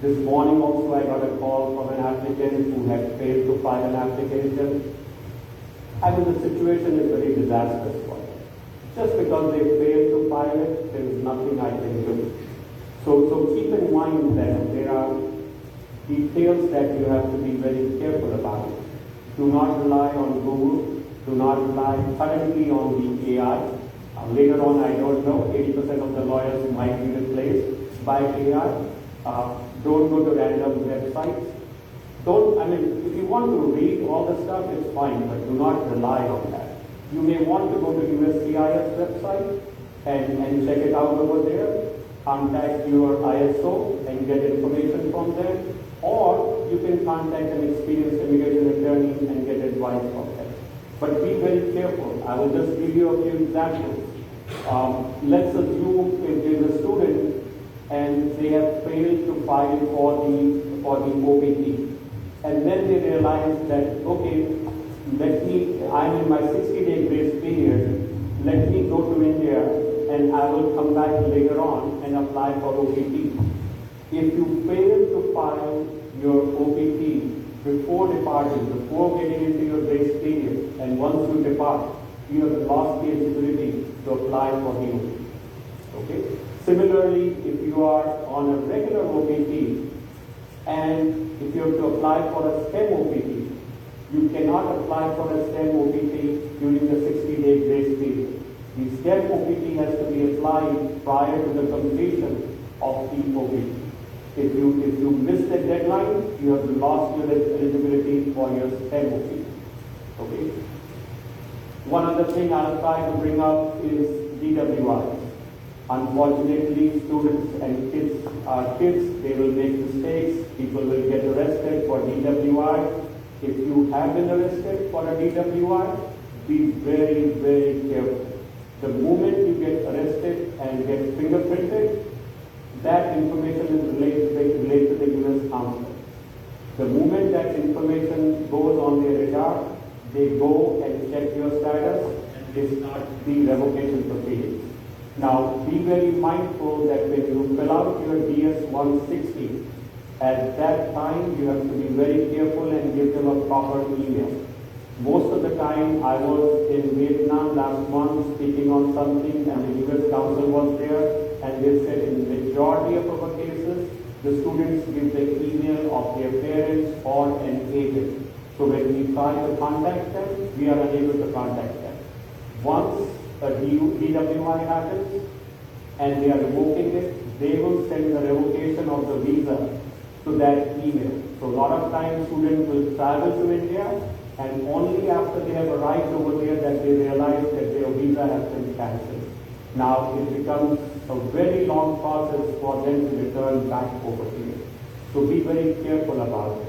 [SPEAKER 9] This morning also I got a call from an applicant who had failed to file an application. I mean, the situation is very disastrous for them. Just because they failed to file it, there is nothing I can do. So keep in mind that there are details that you have to be very careful about. Do not rely on Google. Do not rely currently on the AI. Later on, I don't know, 80% of the lawyers might be replaced by AI. Don't go to random websites. If you want to read all the stuff, it's fine, but do not rely on that. You may want to go to USCIS website, and check it out over there. Contact your ISO and get information from them, or you can contact an experienced immigration attorney and get advice from them. But be very careful. I will just give you a few examples. Let's assume if there's a student and they have failed to file for the OPT, and then they realize that, okay, I'm in my 60-day grace period, let me go to India and I will come back later on and apply for OPT. If you fail to file your OPT before departing, before getting into your grace period, and once you depart, you have lost the eligibility to apply for the OPT. Okay? Similarly, if you are on a regular OPT, and if you have to apply for a STEM OPT, you cannot apply for a STEM OPT during the 60-day grace period. The STEM OPT has to be applied prior to the completion of the OPT. If you miss the deadline, you have lost your eligibility for your STEM OPT. Okay? One other thing I'll try to bring up is DWIs. Unfortunately, students and kids are kids. They will make mistakes. People will get arrested for DWI. If you have been arrested for a DWI, be very, very careful. The moment you get arrested and get fingerprinted, that information is related to the U.S. Consulate. The moment that information goes on their radar, they go and check your status and they start the revocation proceedings. Now, be very mindful that when you fill out your DS-160, at that time you have to be very careful and give them a proper email. Most of the time, I was in Vietnam last month speaking on something, and the U.S. Council was there, and they said in the majority of our cases, the students give the email of their parents or an agent. So when we try to contact them, we are unable to contact them. Once a DWI happens and they are revoking it, they will send the revocation of the visa to that email. So a lot of times students will travel to India, and only after they have arrived over there that they realize that their visa has been cancelled. Now it becomes a very long process for them to return back over here. So be very careful about it.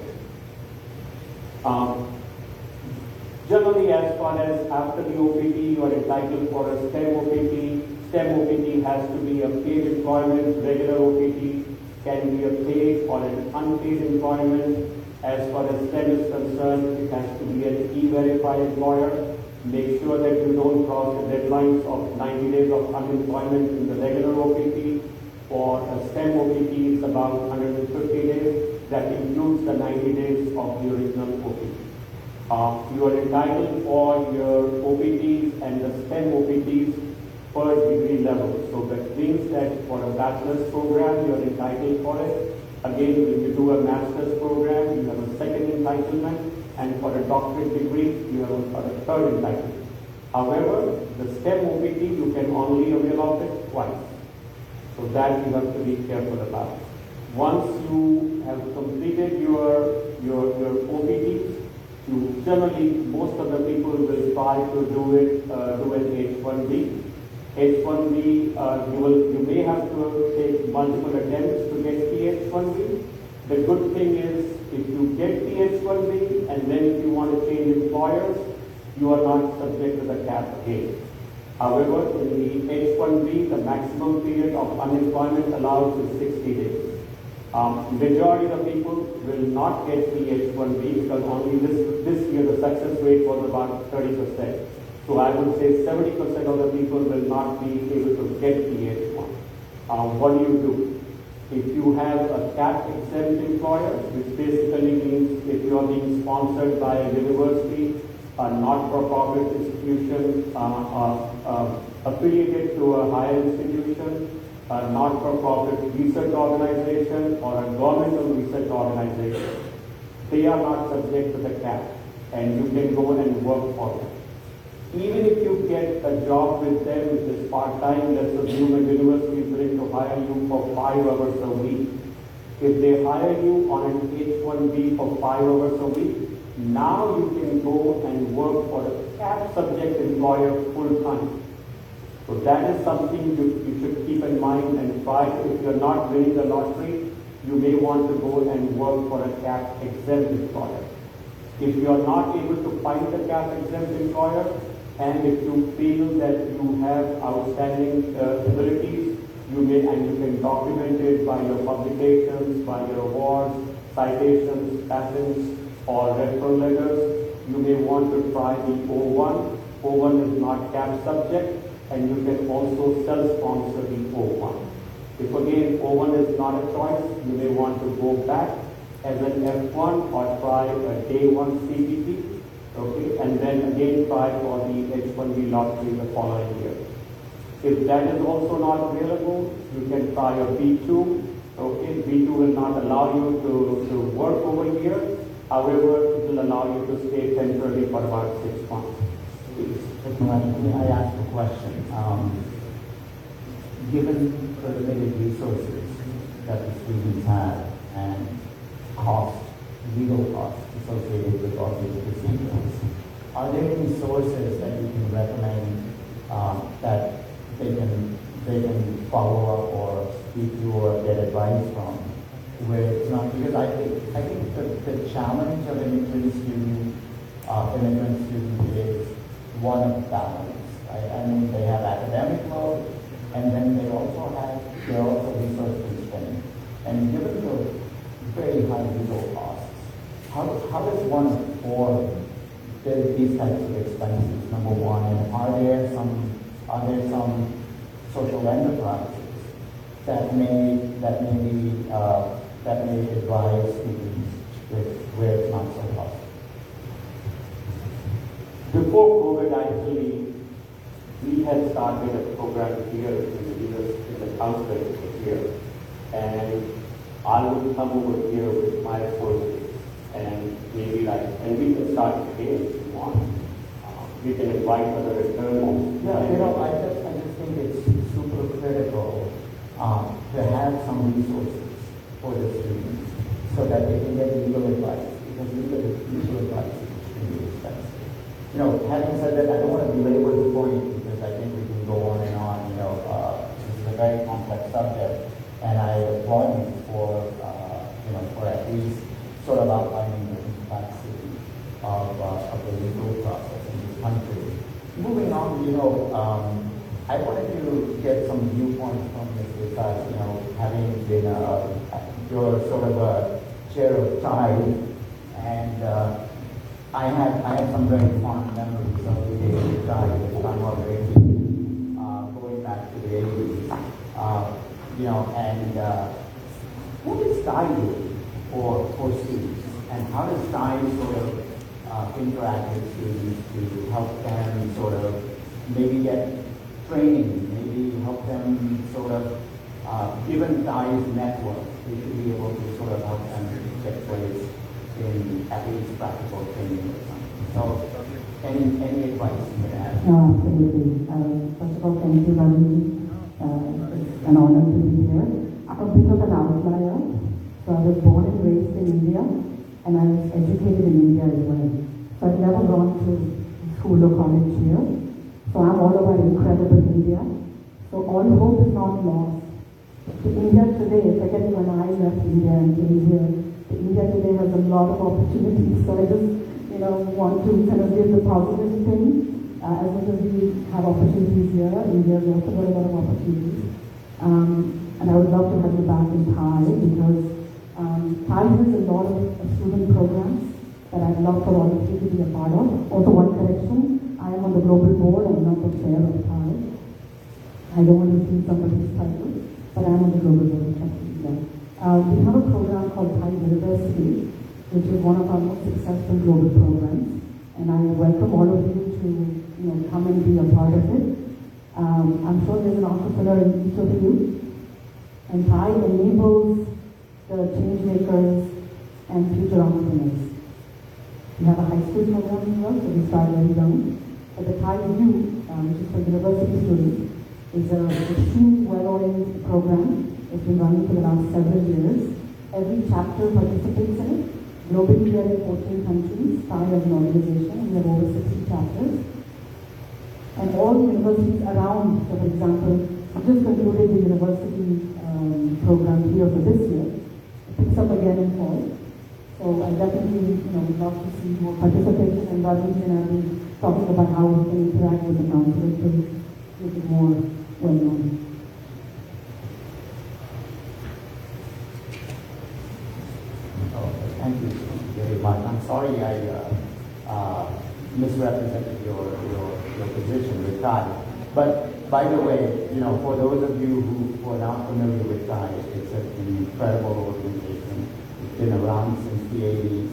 [SPEAKER 9] Generally, as far as after the OPT, you are entitled for a STEM OPT. STEM OPT has to be a paid employment. Regular OPT can be a paid or an unpaid employment. As far as STEM is concerned, it has to be an E-Verify employer. Make sure that you don't cross the deadlines of 90 days of unemployment in the regular OPT. For a STEM OPT, it's about 150 days. That includes the 90 days of the original OPT. You are entitled for your OPTs and the STEM OPTs per degree level. So that means that for a bachelor's program, you are entitled for it. Again, if you do a master's program, you have a second entitlement, and for a doctorate degree, you have a third entitlement. However, the STEM OPT, you can only avail of it twice. So that you have to be careful about. Once you have completed your OPT, you generally, most of the people will try to do an H-1B. H-1B, you may have to take multiple attempts to get the H-1B. The good thing is, if you get the H-1B and then if you want to change employers, you are not subject to the cap again. However, in the H-1B, the maximum period of unemployment allowed is 60 days. Majority of people will not get the H-1B because only this year the success rate was about 30%. So I would say 70% of the people will not be able to get the H-1. What do? If you have a cap exempt employer, which basically means if you are being sponsored by a university, a not-for-profit institution, affiliated to a higher institution, a not-for-profit research organization, or a governmental research organization, they are not subject to the cap, and you can go and work for them. Even if you get a job with them which is part-time, let's assume a university is willing to hire you for 5 hours a week. If they hire you on an H-1B for 5 hours a week, now you can go and work for a cap subject employer full-time. So that is something you should keep in mind and try to, if you're not winning the lottery, you may want to go and work for a CAP exempt employer. If you are not able to find the CAP exempt employer, and if you feel that you have outstanding abilities, you may, and you can document it by your publications, by your awards, citations, patents, or referral letters, you may want to try the O1. O1 is not CAP subject, and you can also self-sponsor the O1. If again O1 is not a choice, you may want to go back as an F1 or try a day 1 CPT, okay, and then again try for the H1B lottery the following year. If that is also not available, you can try a B2. Okay, B2 will not allow you to work over here. However, it will allow you to stay temporarily for about 6 months.
[SPEAKER 7] May I ask a question? Given the limited resources that the students have and legal costs associated with all these procedures, are there any sources that you can recommend that they can follow up or speak to or get advice from, where it's not, because I think the challenge of an immigrant student is one of balance. Right? I mean, they have academic load, and then they're also resource constrained. And given the very high legal costs, how does one afford these types of expenses? Number one, and are there some social enterprises that may advise students where it's not so costly?
[SPEAKER 9] Before COVID, actually, we had started a program here in the council here, and I would come over here with my sources and maybe and we can start today if you want. We can invite other attorneys.
[SPEAKER 7] Yeah, I just think it's super critical to have some resources for the students so that they can get legal advice, because legal advice is extremely expensive. Having said that, I don't want to belabor the point, because I think we can go on and on. This is a very complex subject, and I applaud you for at least sort of outlining the complexity of the legal process in this country. Moving on, I wanted to get some viewpoints from this, because having been you're sort of a chair of TIE, and I have some very fond memories of the days of TIE with Kanwal Reddy, going back to the 80s. What does TIE do for students, and how does TIE sort of interact with students to help them sort of maybe get training, maybe help them sort of, given TIE's network, we should be able to sort of help them get placed in at least practical training or something. So, any advice you can have?
[SPEAKER 10] No, absolutely. First of all, thank you, Ravi. It's an honor to be here. I'm a bit of an outlier. So I was born and raised in India, and I was educated in India as well. So I've never gone to school or college here. So I'm all about incredible India. So all hope is not lost. To India today, forgetting when I left India and came here, India today has a lot of opportunities. So I just, want to kind of give the positive thing. As much as we have opportunities here, India has also got a lot of opportunities. And I would love to have you back in Thai, because Thai has a lot of student programs that I'd love for all of you to be a part of. Also, one correction, I am on the global board, I'm not the chair of Thai. I don't want to see somebody's title, but I'm on the global board of trustees. We have a program called Thai University, which is one of our most successful global programs, and I welcome all of you to come and be a part of it. I'm sure there's an entrepreneur in each of you, and Thai enables the change makers and future entrepreneurs. We have a high school program as well, so we start very young. But the Thai U, which is for university students, is an extremely well-oriented program. It's been running for the last several years. Every chapter participates in it. Globally, we are in 14 countries. Thai as an organization, we have over 60 chapters. And all the universities around, so for example, we just concluded the university program here for this year. It picks up again in fall. So I definitely, would love to see more participation, and Rajesh and I will be talking about how we can interact with the council to make it more well known.
[SPEAKER 7] Thank you very much. I'm sorry I misrepresented your position with TIE. But by the way, for those of you who are not familiar with TIE, it's an incredible organization. It's been around since the 80s.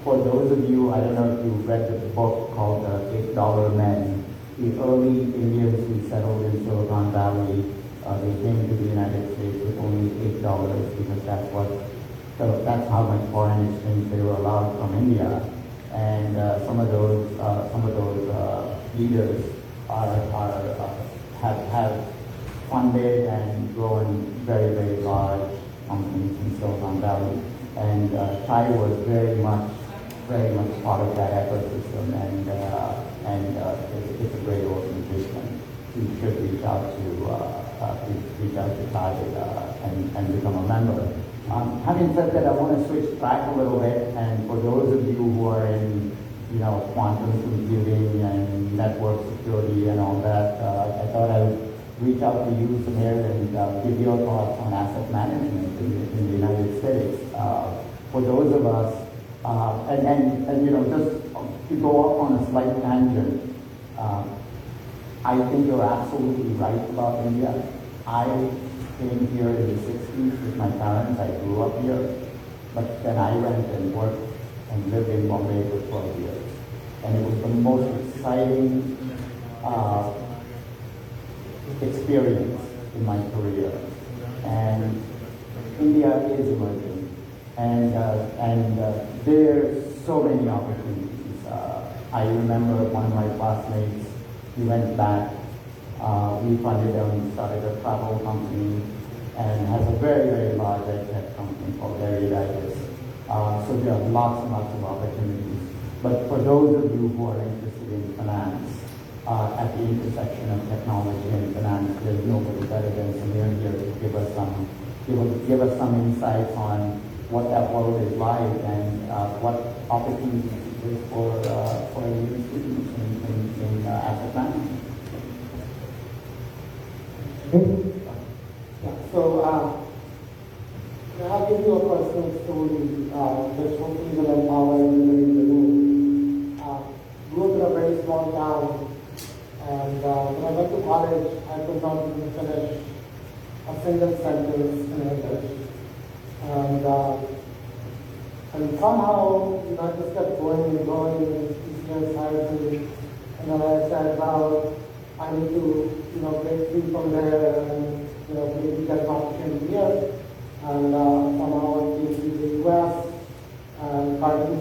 [SPEAKER 7] For those of you, I don't know if you've read the book called The $8 Men, the early Indians who settled in Silicon Valley, they came to the United States with only $8 because that's how much foreign exchange they were allowed from India. And some of those leaders have funded and grown very, very large companies in Silicon Valley. And TIE was very much part of that ecosystem, and it's a great organization. You should reach out to TIE and become a member. Having said that, I want to switch track a little bit, and for those of you who are in, quantum computing and network security and all that, I thought I would reach out to you, Samir, and give your thoughts on asset management in the United States. For those of us, just to go off on a slight tangent, I think you're absolutely right about India. I came here in the 60s with my parents. I grew up here, but then I went and worked and lived in Bombay for 12 years. And it was the most exciting experience in my career. And India is emerging, and there's so many opportunities. I remember one of my classmates, he went back, we funded him, started a travel company, and has a very, very large edtech company called Eriditis. So there are lots and lots of opportunities. But for those of you who are interested in finance, at the intersection of technology and finance, there's nobody better than Samir here to give us some insights on what that world is like and what opportunities it is for new students in asset management.
[SPEAKER 11] So I'll give you a personal story which hopefully will empower everybody in the room. Grew up in a very small town, and when I went to college, I could not even finish a single sentence in English. And somehow, I just kept going and going, and easier hired me. And then I said, well, I need to, break free from there and, maybe get an opportunity here. And somehow I came to the US, and Karthi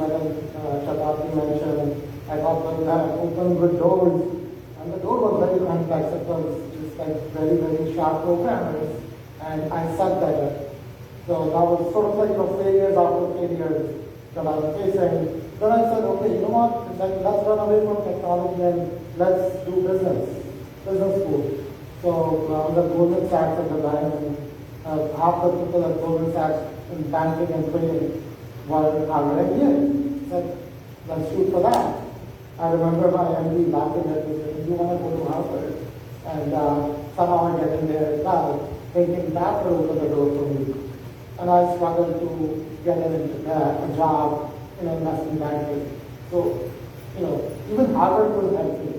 [SPEAKER 11] Shatabdi mentioned, I thought that that opened good doors. And the door was very complex. It was just like very, very sharp programmers. And I sucked at it. So that was sort of like, failures after failures that I was facing. Then I said, okay, you know what? Let's run away from technology and let's do business school. So I was at Goldman Sachs at the time, and half the people at Goldman Sachs in banking and trading were Harvard MBA. Said, let's shoot for that. I remember my MD laughing at me, saying, you want to go to Harvard? And somehow I get in there as well, thinking that will open the door for me. And I struggled to get a job in investment banking. So, even Harvard will help me.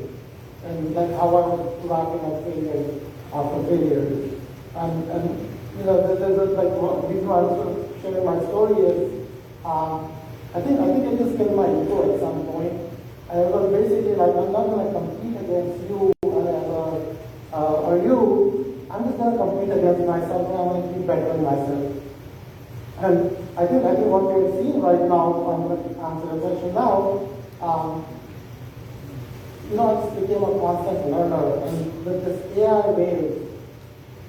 [SPEAKER 11] And like how I was laughing at failures after failures. And there's like the reason why I was sharing my story is, I think I just killed my ego at some point. And it was basically like, I'm not going to compete against you or you. I'm just going to compete against myself, and I'm going to keep bettering myself. And I think what we're seeing right now, if I'm going to answer the question now, I just became a constant learner, and with this AI wave,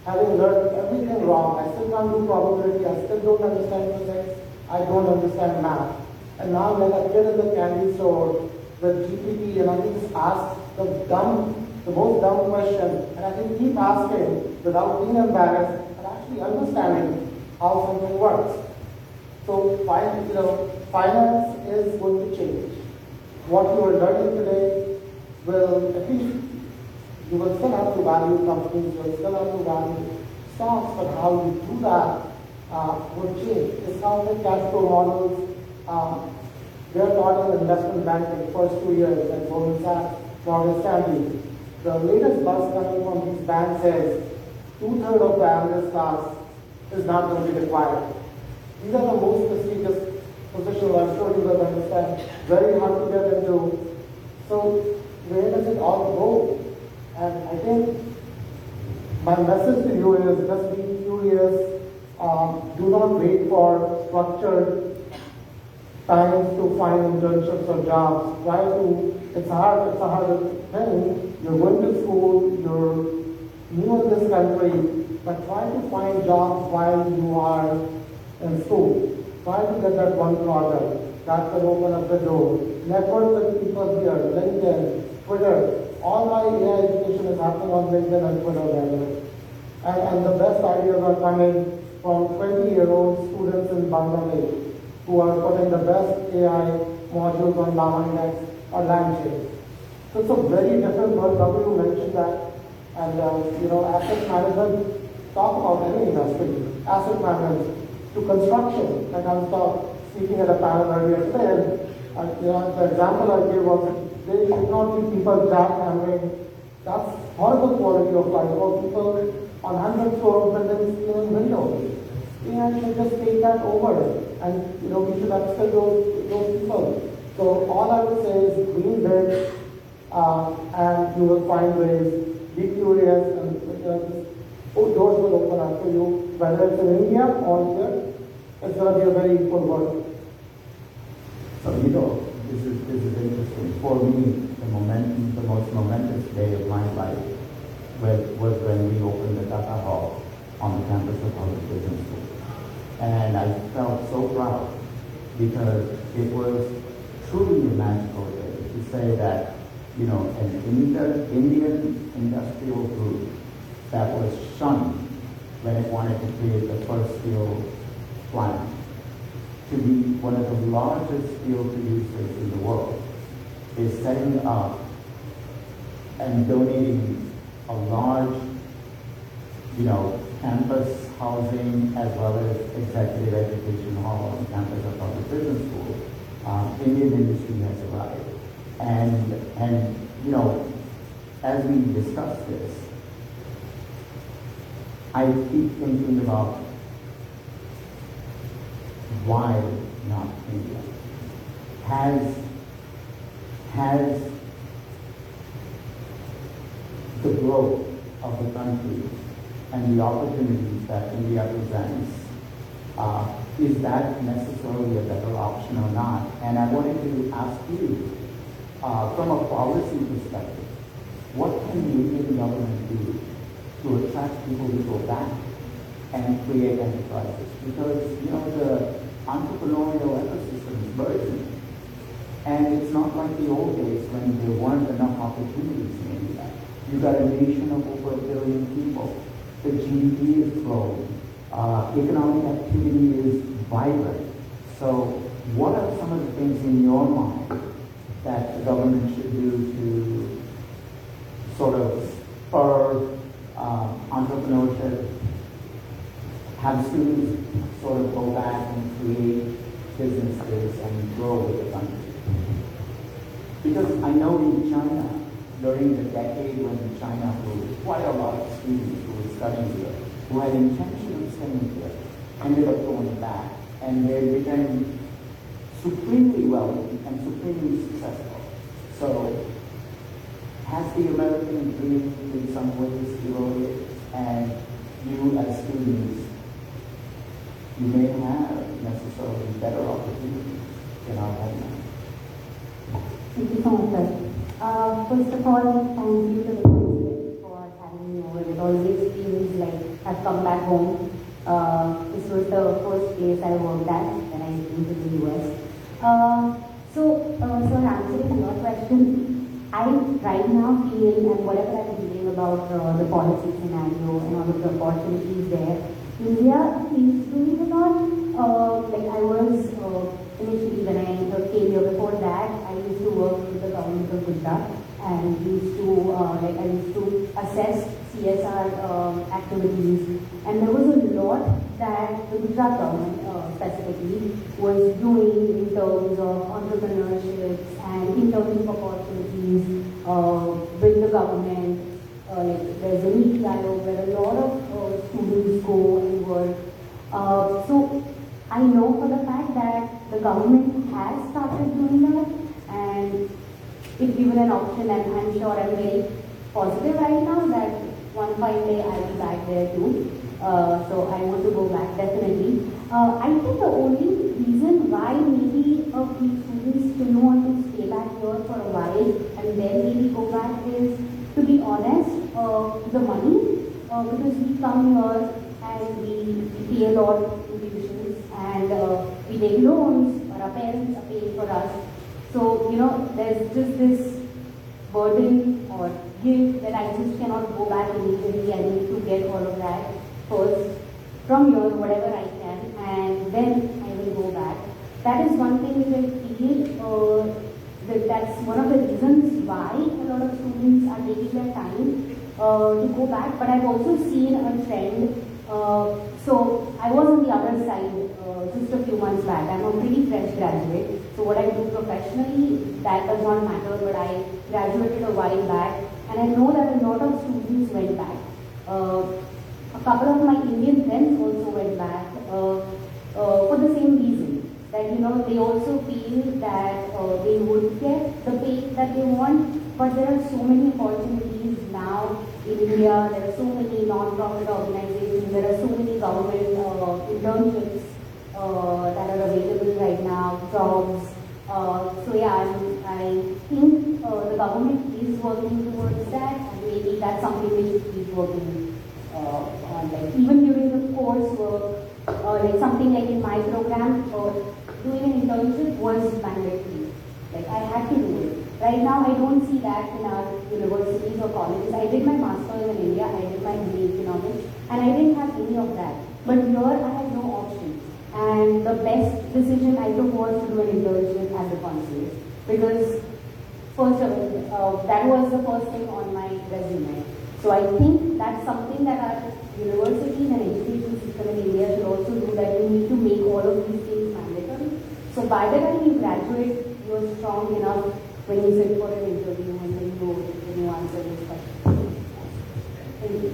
[SPEAKER 11] having learned everything wrong, I still can't do probability, I still don't understand physics, I don't understand math. And now like a kid in the candy store, with GPT, and I can just ask the most dumb question, and I can keep asking without being embarrassed and actually understanding how something works. So, finance is going to change. What you are learning today will, at least, you will still have to value companies, you will still have to value stocks, but how you do that would change. It's how the cash flow models, they're taught in investment banking first 2 years at Goldman Sachs, Morgan Stanley. The latest buzz coming from these banks is 2/3 of the analyst class is not going to be required. These are the most prestigious positions, I'm sure you will understand, very hard to get into. So where does it all go? And I think my message to you is just be curious. Do not wait for structured times to find internships or jobs. Try to, it's a hard thing. You're going to school, you're new in this country, but try to find jobs while you are in school. Try to get that one project that can open up the door. Network with people here, LinkedIn, Twitter. All my AI education is happening on LinkedIn and Twitter rather. And the best ideas are coming from 20-year-old students in Bangladesh who are putting the best AI modules on Llama Index or LangChain. So it's a very different world. W mentioned that. And asset management, talk about any industry. Asset management to construction. Like I was speaking at a panel earlier today, and the example I gave was they should not be people jackhammering. That's horrible quality of life. Or people on 100th floor buildings cleaning windows. AI should just take that over, and we should upskill those people. So all I would say is dream big, and you will find ways. Be curious, and doors will open up for you, whether it's in India or here. It's going to be a very equal world.
[SPEAKER 7] So this is interesting. For me, the most momentous day of my life was when we opened the Tata Hall on the campus of Harvard Business School. And I felt so proud because it was truly a magical day to say that, an Indian industrial group that was shunned when it wanted to create the first steel plant to be one of the largest steel producers in the world is setting up and donating a large, campus housing as well as executive education hall on campus of Harvard Business School. Indian industry has arrived. And as we discuss this, I keep thinking about why not India? Has the growth of the country and the opportunities that India presents, is that necessarily a better option or not? And I wanted to ask you, from a policy perspective, what can the Indian government do to attract people to go back and create enterprises? Because, the entrepreneurial ecosystem is burgeoning. And it's not like the old days when there weren't enough opportunities in India. You've got a nation of over 1 billion people. The GDP is growing. Economic activity is vibrant. So what are some of the things in your mind that the government should do to sort of spur entrepreneurship, have students sort of go back and create businesses and grow with the country? Because I know in China, during the decade when China grew, quite a lot of students who were studying here, who had intention of staying here, ended up going back, and they became supremely wealthy and supremely successful. So, has the American dream in some ways eroded? And you as students, you may have necessarily better opportunities in our homeland.
[SPEAKER 1] Thank you so much, sir. First of all, thank you to the consulate for having me over. It always feels like I've come back home. This was the first place I worked at when I came to the US. So answering your question, I right now feel, and whatever I'm feeling about the policy scenario and all of the opportunities there, India is doing a lot. Like I was initially when I came here, before that, I used to work with the government of Gujarat and used to I used to assess CSR activities, and there was a lot that the Gujarat government specifically was doing in terms of entrepreneurship and internship opportunities with the government. Like there's a NITI Aayog where a lot of students go and work. So I know for the fact that the government has started doing that, and if given an option, and I'm sure I'm very positive right now that one fine day I'll be back there too. So I want to go back definitely. I think the only reason why maybe a few students still want to stay back here for a while and then maybe go back is, to be honest, the money. Because we come here and we pay a lot in tuitions and we take loans, or our parents are paying for us. So, there's just this burden or guilt that I just cannot go back immediately. I need to get all of that first from here, whatever I can, and then I will go back. That is one thing which I feel that's one of the reasons why a lot of students are taking their time to go back. But I've also seen a trend. So I was on the other side just a few months back. I'm a pretty fresh graduate. So what I do professionally, that does not matter, but I graduated a while back, and I know that a lot of students went back. A couple of my Indian friends also went back for the same reason. That they also feel that they would get the pay that they want, but there are so many opportunities now in India. There are so many non-profit organizations. There are so many government internships that are available right now, jobs. So yeah, I think the government is working towards that, and maybe that's something we should keep working on. Like even during the coursework, like something like in my program, doing an internship was mandatory. Like I had to do it. Right now, I don't see that in our universities or colleges. I did my master's in India, I did my MBA in economics, and I didn't have any of that. But here, I had no option. And the best decision I took was to do an internship at the consulate. Because first of all, that was the first thing on my resume. So I think that's something that our universities and education system in India should also do, that you need to make all of these things mandatory. So by the time you graduate, you're strong enough when you sit for an interview and when you answer this question. Thank you.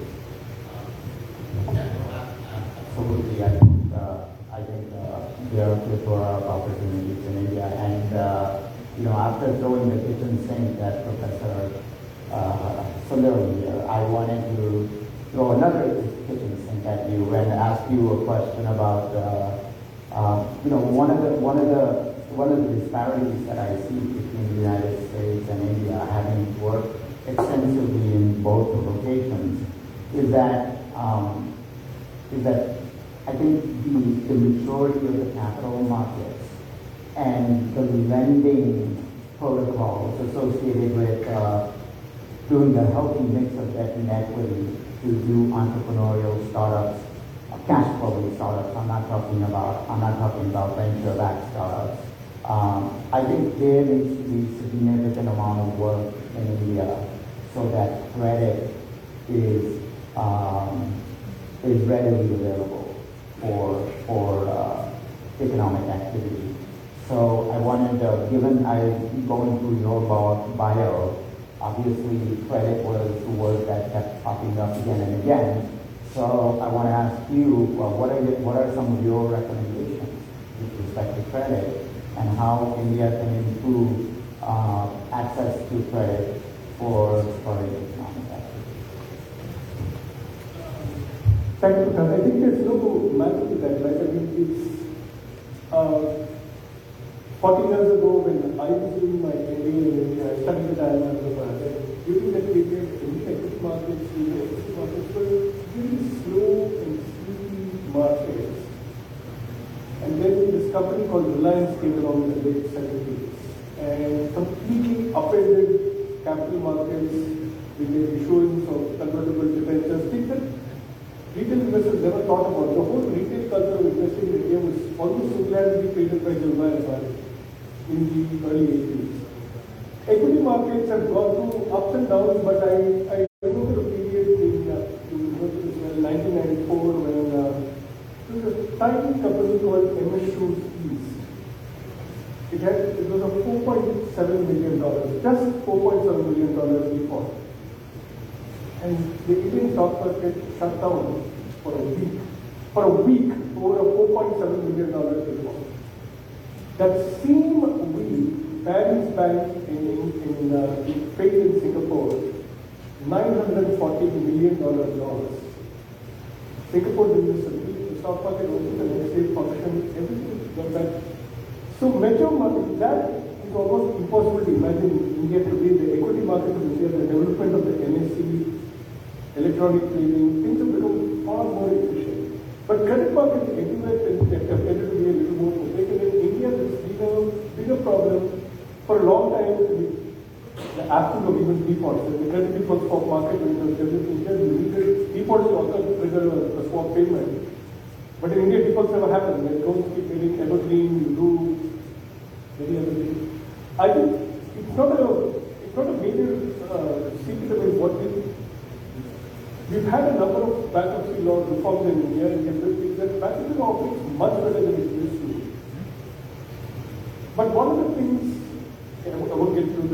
[SPEAKER 7] Absolutely, I think there are plethora of opportunities in India, and after throwing the kitchen sink at Professor Sundaram here, I wanted to throw another kitchen sink at you and ask you a question about one of the disparities that I see between the United States and India, having worked extensively in both locations, is that I think the maturity of the capital markets and the lending protocols associated with doing the healthy mix of debt and equity to do entrepreneurial startups, cash flow startups. I'm not talking about venture-backed startups. I think there needs to be significant amount of work in India so that credit is readily available for economic activity. So I wanted, given I'm going through your bio, obviously credit was the word that kept popping up again and again. So I want to ask you, what are some of your recommendations with respect to credit, and how India can improve access to credit for economic activity?
[SPEAKER 8] Thank you, Prakash. I think there's no matter to that, right? I mean, it's 40 years ago when I was doing my MBA in India, I studied at IIM Hyderabad, and during that period, Indian equity markets were really slow and sleepy markets. And then this company called Reliance came along in the late 70s. and completely upended capital markets with the issuance of convertible debentures, things that retail investors never thought about. The whole retail culture of investing in India was almost single-handedly created by Jeremiah Azari in the early 80s. Equity markets have gone through ups and downs, but I remember a period in 1994 when there was a tiny company called MS Shoes East. It was a $4.7 million, just $4.7 million default. And the Indian stock market shut down for a week. For a week, over a $4.7 million default. That same week, Paris Bank failed in Singapore, $940 million loss. Singapore did this, the stock market opened the next day, function, everything went back. So metro market, that is almost impossible to imagine India today, the equity market of India, the development of the NSE, electronic trading, things have become far more efficient. But credit markets everywhere tended to be a little more opaque. In India, there's been a bigger problem for a long time with the absence of even defaults. The credit default swap market when it was developed in India, you needed defaults to also trigger a swap payment. But in India, defaults never happen. When loans keep getting evergreen, you do many other things. I think it's not a major secret about what we've had a number of bankruptcy law reforms in India, and that bankruptcy law operates much better than it used to. But one of the things, I won't get through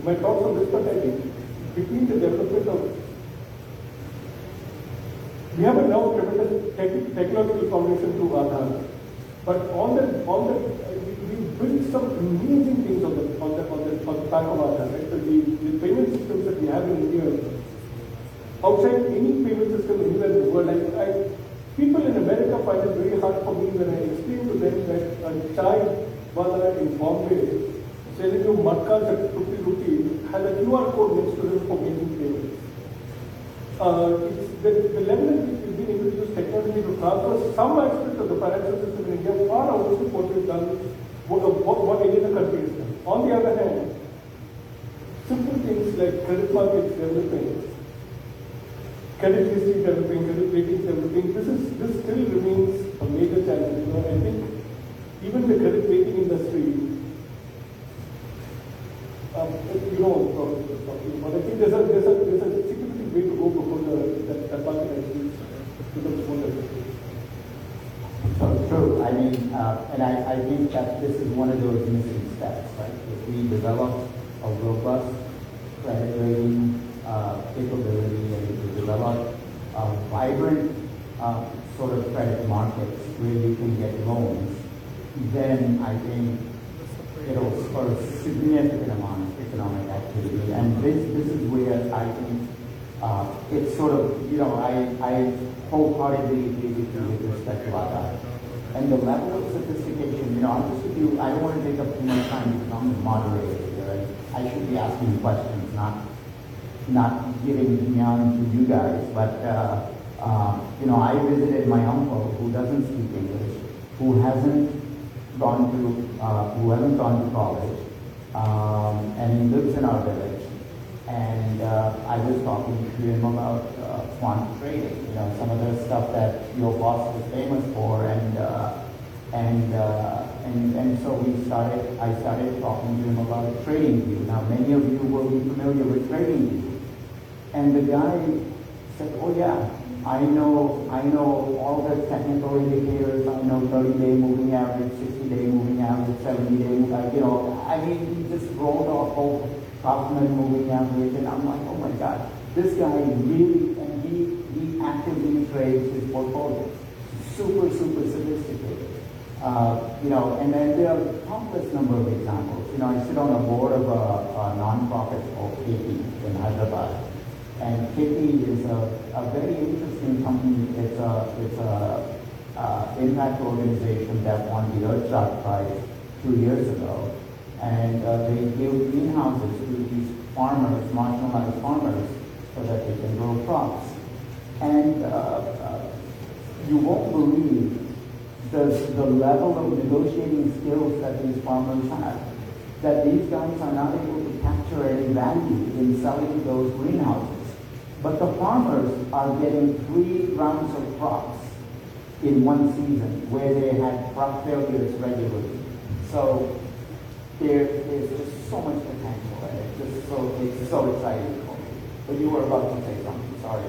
[SPEAKER 8] my thoughts on this, but I think between the development of, we have a now tremendous technological foundation to Aadhaar, but we built some amazing things on the back of Aadhaar, right? So the payment systems that we have in India, outside any payment system anywhere in the world, people in America find it very hard for me when I explain to them that a chai wala in Bombay selling you matkas at 50 rupees has a QR code next to them for making payments. It's the level at which we've been able to use technology to transfer some aspects of the financial system in India far outweighs what we've done, what any other country has done. On the other hand, simple things like credit markets developing, credit history developing, credit ratings developing, this still remains a major challenge. I think even the credit rating industry, but I think there's a significant way to go before that market actually becomes more effective.
[SPEAKER 7] So true. I mean, and I think that this is one of those missing steps, right? If we develop a robust credit rating capability and to develop vibrant sort of credit markets where you can get loans, then I think it'll spur a significant amount of economic activity. And this is where I think it's sort of, I wholeheartedly agree with you with respect to that. And the level of sophistication, I'll just give you, I don't want to take up too much time because I'm the moderator here. Right? I should be asking questions, not giving jnana to you guys, but I visited my uncle who doesn't speak English, who hasn't gone to college, and he lives in our village. And I was talking to him about quant trading, some of the stuff that your boss was famous for, and so I started talking to him about TradingView. Now, many of you will be familiar with TradingView. And the guy said, oh yeah, I know all the technical indicators. I know 30-day moving average, 60-day moving average, 70-day, he just rolled off whole Kaufman moving average, and I'm like, oh my God, this guy really, and he actively trades his portfolio. Super sophisticated. And then there are countless number of examples. I sit on a board of a non-profit called KP in Hyderabad. And KP is a very interesting company. It's a impact organization that won the Earthshot Prize 2 years ago. And they build greenhouses to these farmers, marginalized farmers, so that they can grow crops. And you won't believe the level of negotiating skills that these farmers have. that these guys are not able to capture any value in selling those greenhouses. But the farmers are getting 3 rounds of crops in one season where they had crop failures regularly. So there is just so much potential, and it's so exciting for me. But you were about to say something. Sorry,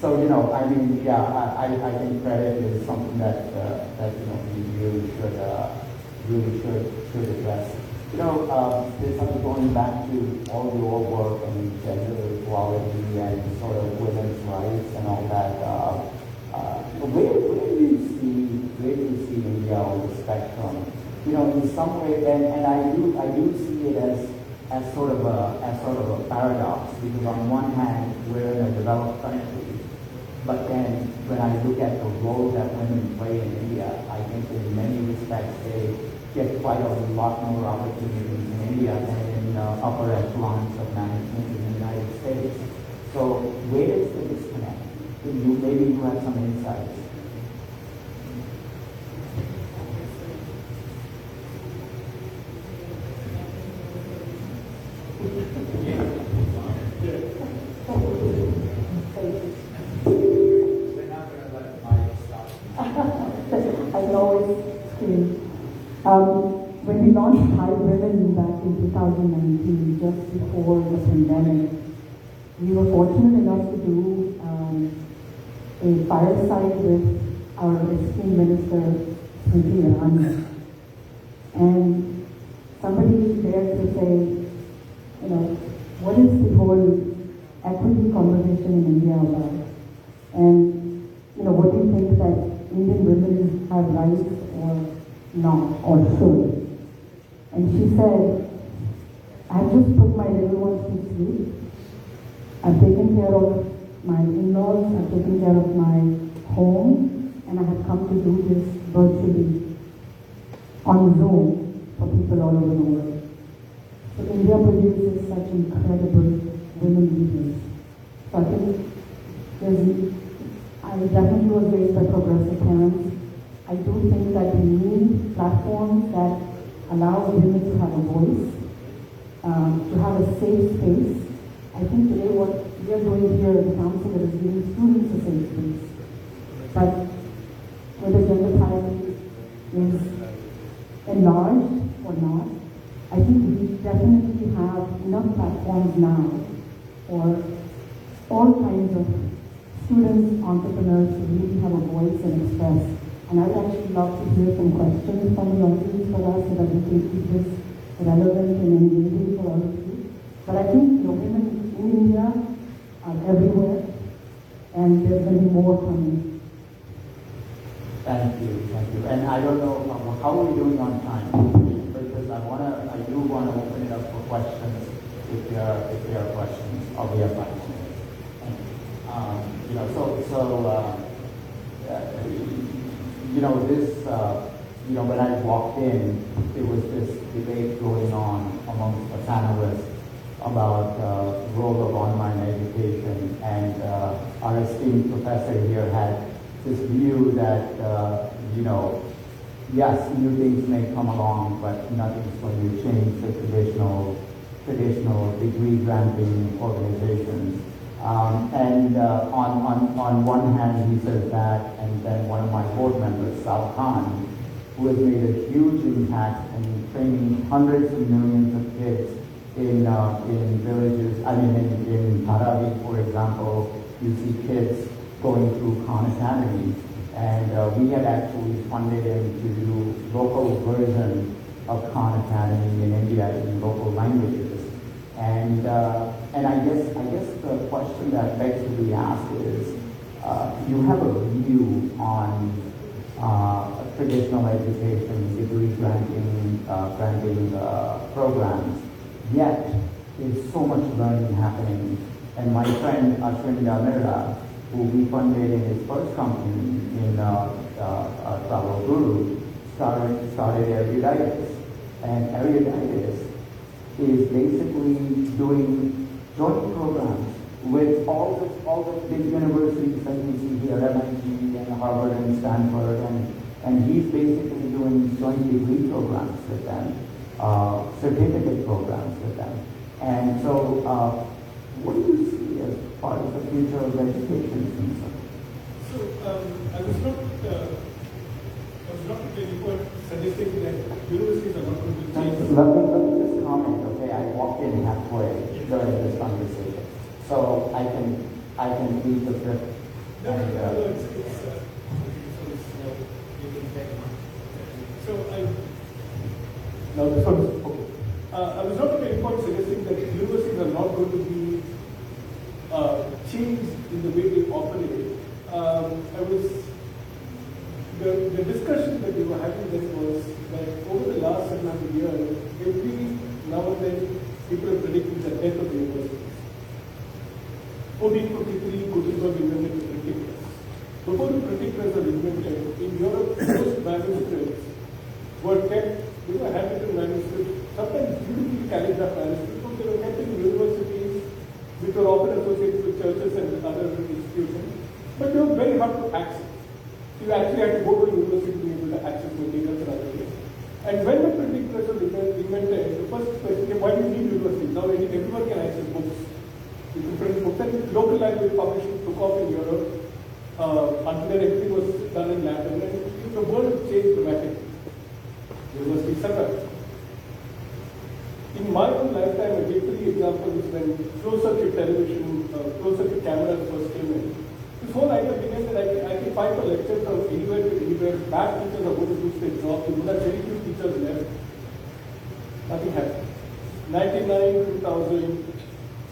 [SPEAKER 7] So I mean, yeah, I think credit is something that we really should address. This is going back to all your work and gender equality and sort of women's rights and all that. Where do you see India on the spectrum? In some way, and I do see it as sort of a paradox, because on one hand we're in a developed country, but then when I look at the role that women play in India, I think in many respects they get quite a lot more opportunities in India than in upper echelons of management in the United States. So where is the disconnect? Maybe you have some insights.
[SPEAKER 10] I can always scream. When we launched High Women back in 2019, just before the pandemic, we were fortunate enough to do a fireside with our esteemed minister, Smriti Irani. And somebody dared to say, what is the whole equity conversation in India about? And, what do you think that Indian women have rights or not, or should? And she said, I've just put my little ones to sleep. I've taken care of my in-laws, I've taken care of my home, and I have come to do this virtually on Zoom for people all over the world. So India produces such incredible women leaders. So I think I definitely was raised by progressive parents. I do think that we need platforms that allow women to have a voice, to have a safe space. I think today what we are doing here in the council is giving students a safe space. But whether gender parity is enlarged or not, I think we definitely have enough platforms now for all kinds of students, entrepreneurs to really have a voice and express. And I'd actually love to hear some questions from the audience for us so that we can keep this relevant and engaging for all of you. But I think women in India are everywhere, and there's going to be more coming.
[SPEAKER 7] Thank you. And I don't know, how are we doing on time? Because I do want to open it up for questions if there are questions. We have 5 minutes. When I walked in, there was this debate going on amongst the panelists about the role of online education, and our esteemed professor here had this view that, yes, new things may come along, but nothing's going to change the traditional degree granting organizations. On one hand, he says that, and then one of my board members, Sal Khan, who has made a huge impact in training hundreds of millions of kids in villages. In Dharavi, for example, you see kids going through Khan Academy, and we had actually funded him to do local version of Khan Academy in India in local languages. And I guess the question that begs to be asked is, you have a view on traditional education, degree granting programs, yet there's so much learning happening. And my friend Ashwin Damira, who we funded in his first company in Travel Guru, started Eruditus. And Eruditus is basically doing joint programs with all the big universities that we see here, MIT and Harvard and Stanford and And he's basically doing joint degree programs with them, certificate programs with them. And so, what do you see as part of the future of education in Minnesota?
[SPEAKER 8] So, I was not really quite suggesting that universities are not going to change.
[SPEAKER 7] Let me just comment, okay? I walked in halfway during this conversation, so I can read the script.
[SPEAKER 8] Now this one is okay. I was not at any point suggesting that universities are not going to be changed in the way they operate. The discussion that we were having then was that over the last 700 years, every now and then people are predicting the death of the universities. 1453, Gutenberg invented the printing press. Before the printing press was invented, in Europe, most manuscripts were kept, handwritten manuscripts, sometimes beautifully calligraphed manuscripts, because they were kept in universities, which were often associated with churches and other institutions, but they were very hard to access. You actually had to go to a university to be able to access materials and other things. And when the printing press was invented, the first question came, why do you need universities? Now everyone can access books. You can print books. And local language publishing took off in Europe. Until then, everything was done in Latin. And the world changed dramatically. Universities survived. In my own lifetime, I gave 3 examples when closed-circuit television, closed-circuit cameras first came in. This whole idea began that I can find a lecture from anywhere to anywhere. Bad teachers are going to lose their jobs. You would have very few teachers left. Nothing happened. 99, 2000.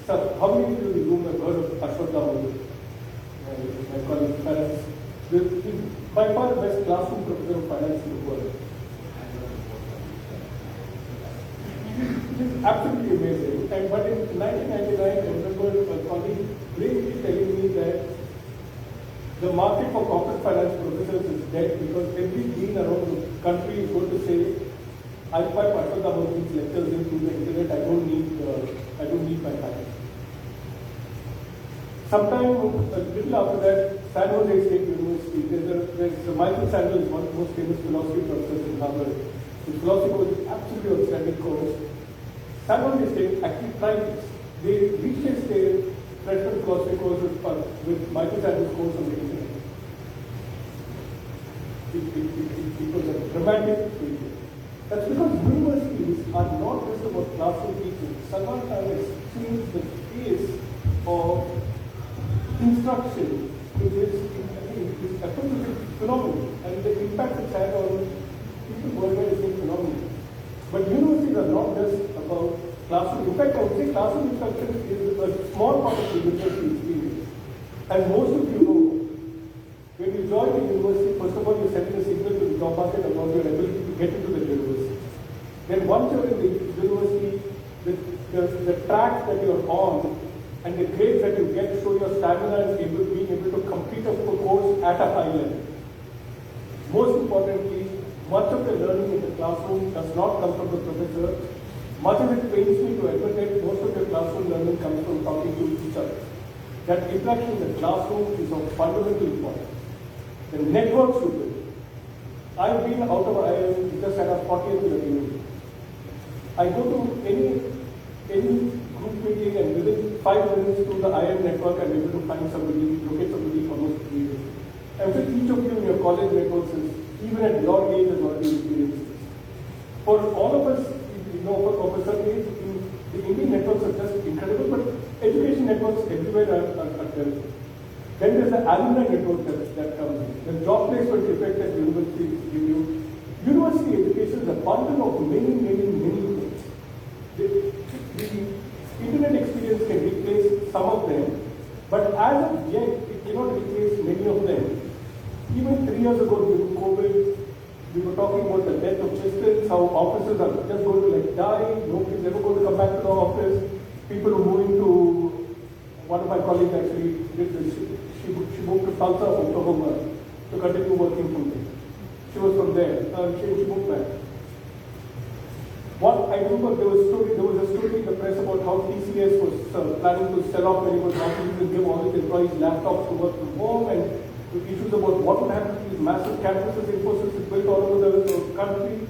[SPEAKER 8] So how many people in the room have heard of Ashwatthama? My colleague, finance. By far the best classroom professor of finance in the world. It is absolutely amazing. But in 1999, I remember a colleague bravely telling me that the market for corporate finance professors is dead because every dean around the country is going to say, I'll buy Ashwatthama these lectures into the internet. I don't need my time. Sometime a little after that, San Jose State University, there's Michael Sandel is one of the most famous philosophy professors in Harvard. His philosophy was an absolutely outstanding course. San Jose State actually tried this. They replaced their freshman philosophy course with Michael Sandel's course on the internet. It was a dramatic failure. That's because universities are not just about classroom teaching. Samantha has changed the pace of instruction, which is absolutely phenomenal. And the impact it's had on people worldwide is phenomenal. But universities are not just about classroom. In fact, I would say classroom instruction is a small part of the university experience. As most of you know, when you join the university, first of all, you're sending a signal to the job market about your ability to get into the university. Then once you're in the university, the track that you're on and the grades that you get show your stamina and being able to complete a course at a high level. Most importantly, much of the learning in the classroom does not come from the professor. Much as it pains me to admit it, most of the classroom learning comes from talking to each other. That interaction in the classroom is of fundamental importance. The networks you build. I've been out of IIM just at our 40th year. I go to any group meeting and within 5 minutes through the IIM network I'm able to find somebody, locate somebody for most years. And with each of you in your college networks is, even at your age, has already experienced this. For all of us, of a certain age, the Indian networks are just incredible, but education networks everywhere are terrible. Then there's the alumni network that comes in. The job placement effect that universities give you. University education is a bundle of many things. The internet experience can replace some of them, but as of yet, it cannot replace many of them. Even 3 years ago during COVID, we were talking about the death of distance, how offices are just going to die, nobody's ever going to come back to the office. People are moving to, one of my colleagues actually did this, she moved to Tulsa, Oklahoma to continue working from there. She was from there, she moved back. I remember there was a story in the press about how TCS was planning to sell off many more companies and give all its employees laptops to work from home, and issues about what would happen to these massive campuses Infosys is built all over the country.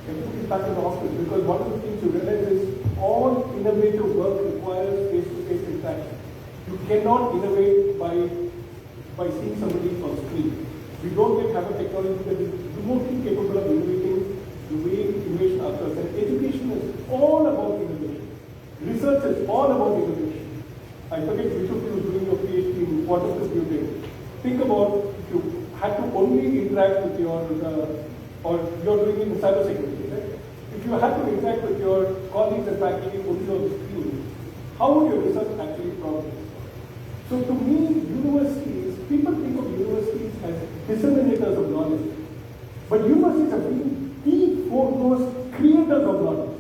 [SPEAKER 8] Everybody's back in the office because one of the things you realize is all innovative work requires face-to-face interaction. You cannot innovate by seeing somebody on screen. We don't yet have a technology that is remotely capable of innovating the way innovation occurs. And education is all about innovation. Research is all about innovation. I forget which of you is doing your PhD in quantum computing. Think about if you had to only interact with your, or you're doing it in cybersecurity, right? If you had to interact with your colleagues and faculty only on the screen, how would your research actually progress? So to me, universities, people think of universities as disseminators of knowledge. But universities have been the foremost creators of knowledge.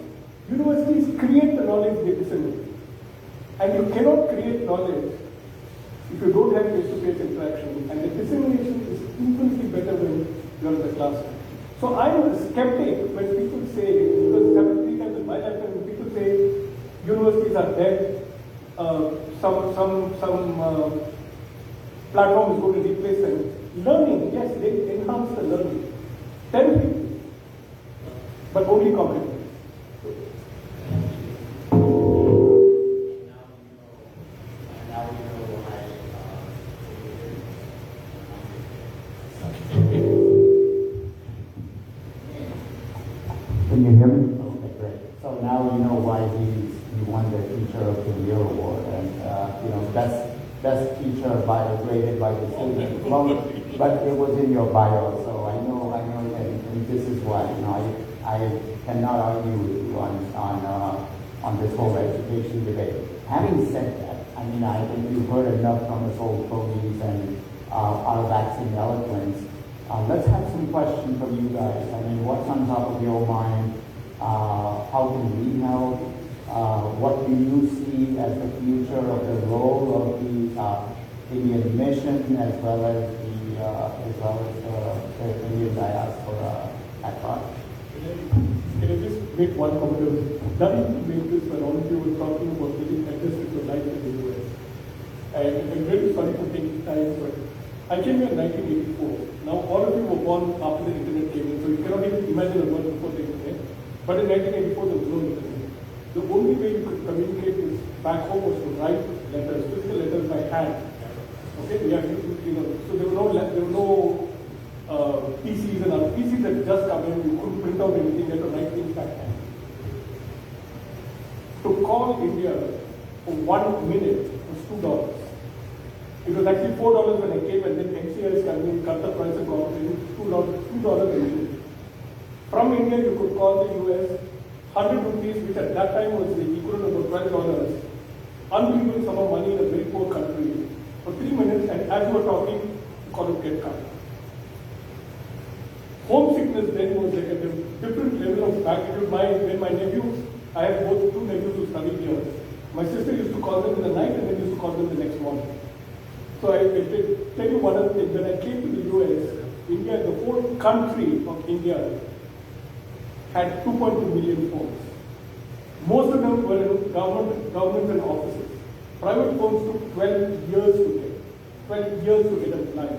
[SPEAKER 8] Universities create the knowledge they disseminate. And you cannot create knowledge if you don't have face-to-face interaction. And the dissemination is infinitely better when you're in the classroom. So I'm a skeptic when people say, because it's happened 3 times in my lifetime, when people say universities are dead, some platform is going to replace them. Learning, yes, they enhance the learning. Terribly, but only cognitive.
[SPEAKER 7] Can you hear me? Okay, great. So now you know why he won the Teacher of the Year award, and best teacher graded by the student. Well, but it was in your bio, so I know, and this is why I cannot argue with you on this whole education debate. Having said that, I think you've heard enough from us old fogies and our vaccine eloquence. Let's have some questions from you guys. What's on top of your mind? How can we help? What do you see as the future of the role of the admission as well as the Indian diaspora at large?
[SPEAKER 8] Can I just make one comment? Nothing to make this when all of you were talking about getting adjusted to life in the US. And I'm really sorry for taking time, but I came here in 1984. Now all of you were born after the internet came in, so you cannot even imagine a world before the internet. But in 1984 there was no internet. The only way you could communicate with back home was to write letters, physical letters by hand. Okay, we have so there were no PCs and other PCs that just come in. You couldn't print out anything. You had to write things back hand. To call India for 1 minute was $2. It was actually $4 when I came, and then NCIS came in, cut the price and got it $2 initially. From India, you could call the US 100 rupees, which at that time was the equivalent of $12. Unbelievable sum of money in a very poor country for 3 minutes, and as you were talking, you call it get cut. Homesickness then was like a different level of magnitude. When my nephews, I have both 2 nephews who studied here. My sister used to call them in the night and then used to call them the next morning. So I tell you one other thing. When I came to the US, India, the whole country of India had 2.2 million phones. Most of them were in governments and offices. Private phones took 12 years to get. 12 years to get a line.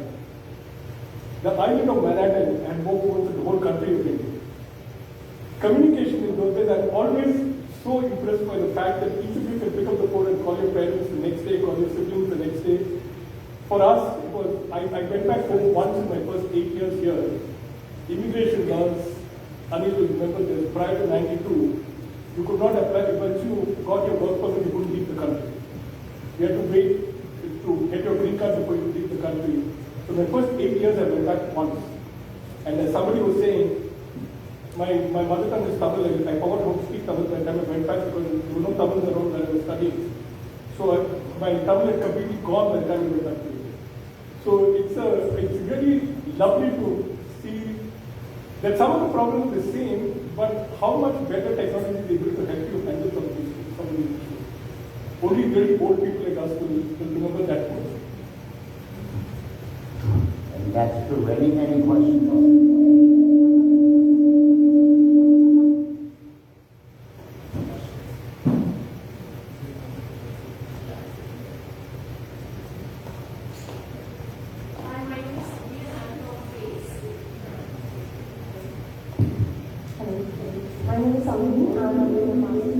[SPEAKER 8] The island of Manhattan had more phones than the whole country of India. Communication in those days, I'm always so impressed by the fact that each of you can pick up the phone and call your parents the next day, call your siblings the next day. For us, it was, I went back home once in my first 8 years here. Immigration laws, Anil will remember this, prior to 92, you could not apply, once you got your work permit, you couldn't leave the country. You had to wait to get your green card before you could leave the country. So my first 8 years, I went back once. And as somebody was saying, my mother tongue is Tamil, I forgot how to speak Tamil by the time I went back because there were no Tamils around where I was studying. So my Tamil had completely gone by the time I went back to India. So it's really lovely to see that some of the problems are the same, but how much better technology is able to help you handle some of these issues. Only very old people like us will remember that point.
[SPEAKER 7] And that's true. Any questions?
[SPEAKER 12] My name is
[SPEAKER 4] My name is Amini. I'm doing a master's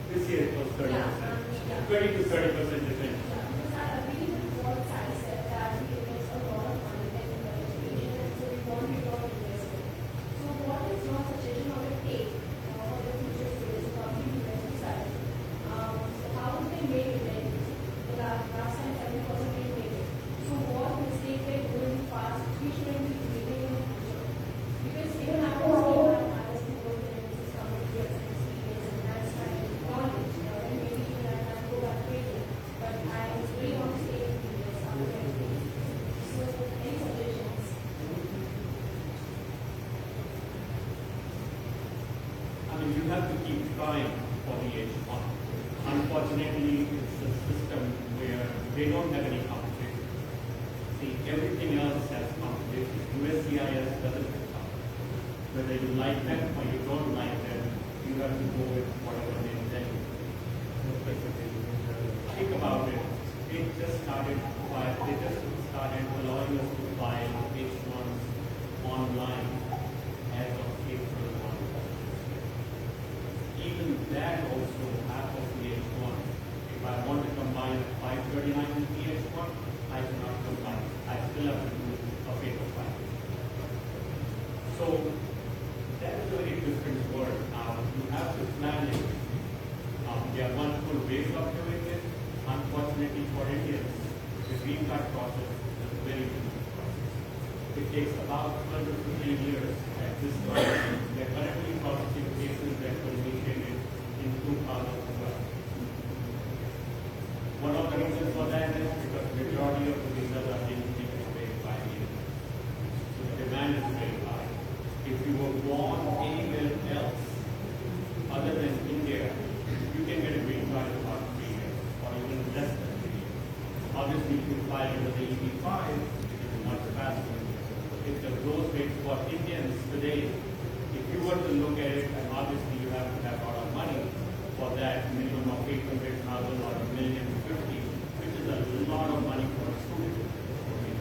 [SPEAKER 9] This year it was 30%. 20 to 30% difference. You have to keep trying for the H1. Unfortunately, it's a system where they don't have any competition. See, everything else has competition. USCIS doesn't have competition. Whether you like them or you don't like them, you have to go with whatever they tell you. Think about it. They just started allowing us to file H1s online as of April 1. Even that also half of the H1. If I want to combine 539 with the H1, I cannot combine. I still have to do a paper file. So that is a very different world. Now you have to plan it. There are multiple ways of doing it. Unfortunately for Indians, the green card process is a very difficult process. It takes about 12 to 15 years at this point. They are currently processing cases that were initiated in 2012. One of the reasons for that is because the majority of the visas are being taken away by India. So the demand is very high. If you were born anywhere else other than India, you can get a green card in about 3 years or even less than 3 years. Obviously, if you file under the EB-5, it is much faster. If the growth rate for Indians today, if you were to look at it, and obviously you have to have a lot of money for that, minimum of 800,000 or $1,050,000, which is a lot of money for a student. Okay.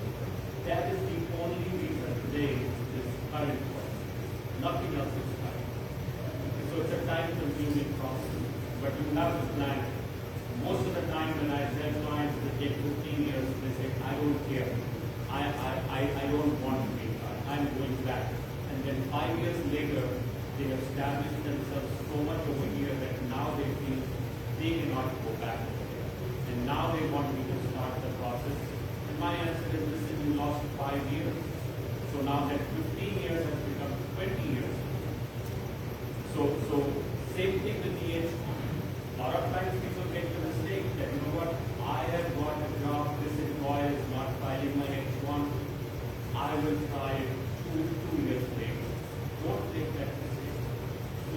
[SPEAKER 9] That is the only reason today is current course. Nothing else is current. So it's a time-consuming process, but you have to plan it. Most of the time when I tell clients that take 15 years, they say, I don't care. I don't want to be card. I'm going back. And then 5 years later, they have established themselves so much over here that now they feel they cannot go back over there. And now they want me to start the process. And my answer is, listen, you lost 5 years. So now that 15 years has become 20 years. So same thing with the H1. A lot of times people make the mistake that, you know what, I have got a job, this employer is not filing my H1, I will try it two years later. Don't take that mistake.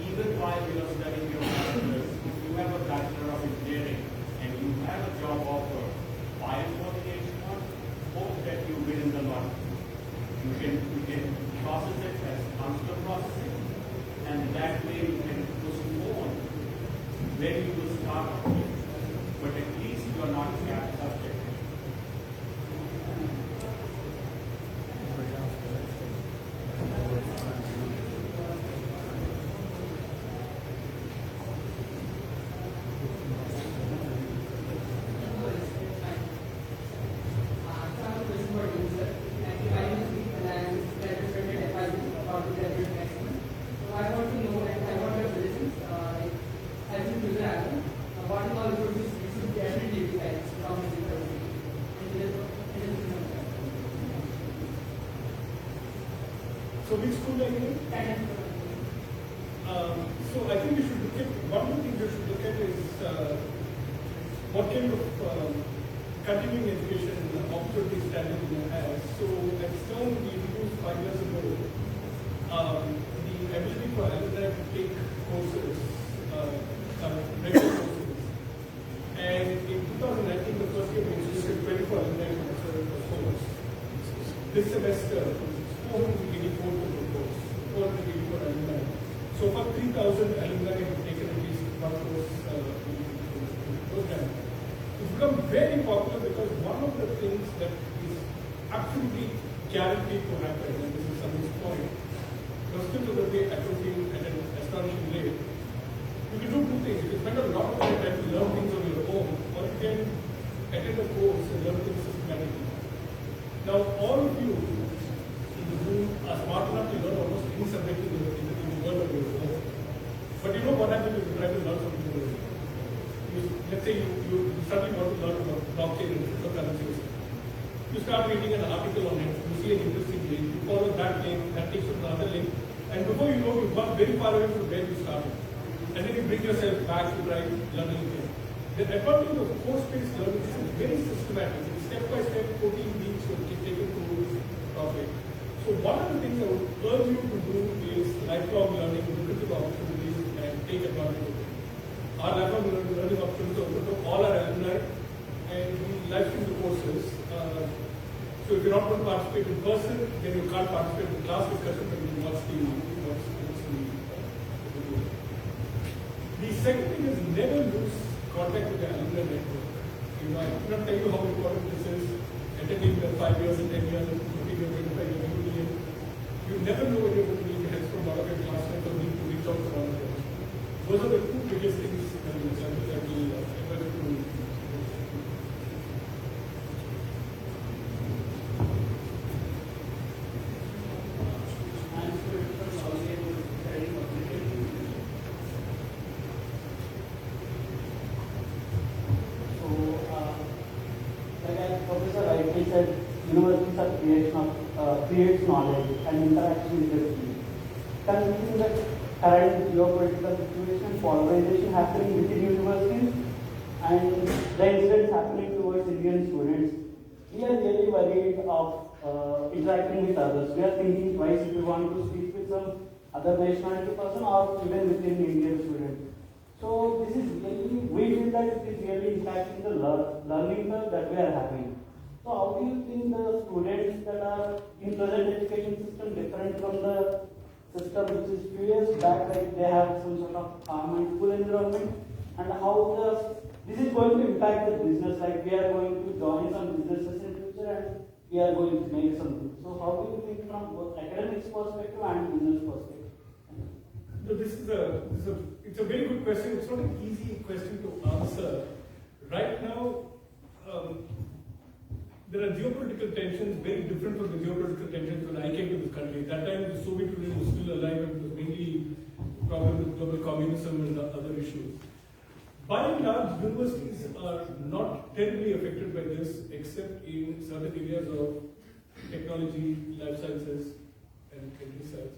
[SPEAKER 9] Even while you are studying your master's, if you have a Bachelor of Engineering and you have a job offer, file for the H1, hope that you win in the lottery. You can process it as consular processing, and that way you can postpone when you will start working. But at least you are not capped subject.
[SPEAKER 8] So which school are you in? So I think you should look at, one of the things you should look at is what kind of continuing education opportunity standard you have. So at Stern we introduced 5 years ago the ability for alumni to take courses, regular courses. And in 2019, the first year we introduced 24 alumni to master the course. This semester, 484 to the course, 484 alumni. So So far, 3,000 alumni have taken at least one course program. It's become very popular because one of the things that is absolutely guaranteed to happen, and this is Samir's point, Rustin to the way atrophying at an astonishing rate. You can do two things. You can spend a lot of time trying to learn things on your own, or you can attend a course and learn things systematically. Now, all of you in the room are smart enough to learn almost any subject in the world of your own. But you know what happens if you try to learn something new? Let's say you suddenly want to learn about blockchain and cryptocurrencies. You start reading an article on it, you see an interesting link, you follow that link, that takes you to another link, and before you know, you've gone very far away from where you started. And then you bring yourself back to try learning again. The advantage of course-based learning is very systematic. It's step-by-step, 14 weeks will take you through the topic. So one of the things I would urge you to do is lifelong learning, look into the opportunities, and take advantage of it. Our lifelong learning opportunities are open to all our alumni, and we live stream the courses. So if you're not going to participate in person, then you can't participate in class discussion, but you watch the video. The second thing is never lose contact with the alumni network. You know, I cannot tell you how important this is. Attending the 5 years and 10 years and 15 years, 25 years, you never know when you're going to need help from one of your classmates or need to reach out to one of them. Those are the two biggest things that we ever do.
[SPEAKER 9] Professor rightly said, universities are creates knowledge and interaction with the field. Considering the current geopolitical situation, polarization happening within universities, and the incidents happening towards Indian students, we are really worried of interacting with others. We are thinking twice if we want to speak with some other nationality person or even within Indian students. So this is really, we feel that it is really impacting the learning curve that we are having. So how do you think the students that are in present education system different from the system which is few years back, like they have some sort of calm and cool environment, and how this is going to impact the business, like we are going to join some businesses in future and we are going to make something. So how do you think from both academics perspective and business perspective?
[SPEAKER 8] So it's a very good question. It's not an easy question to answer. Right now, there are geopolitical tensions very different from the geopolitical tensions when I came to this country. At that time, the Soviet Union was still alive and it was mainly a problem with global communism and other issues. By and large, universities are not terribly affected by this, except in certain areas of technology, life sciences, and research.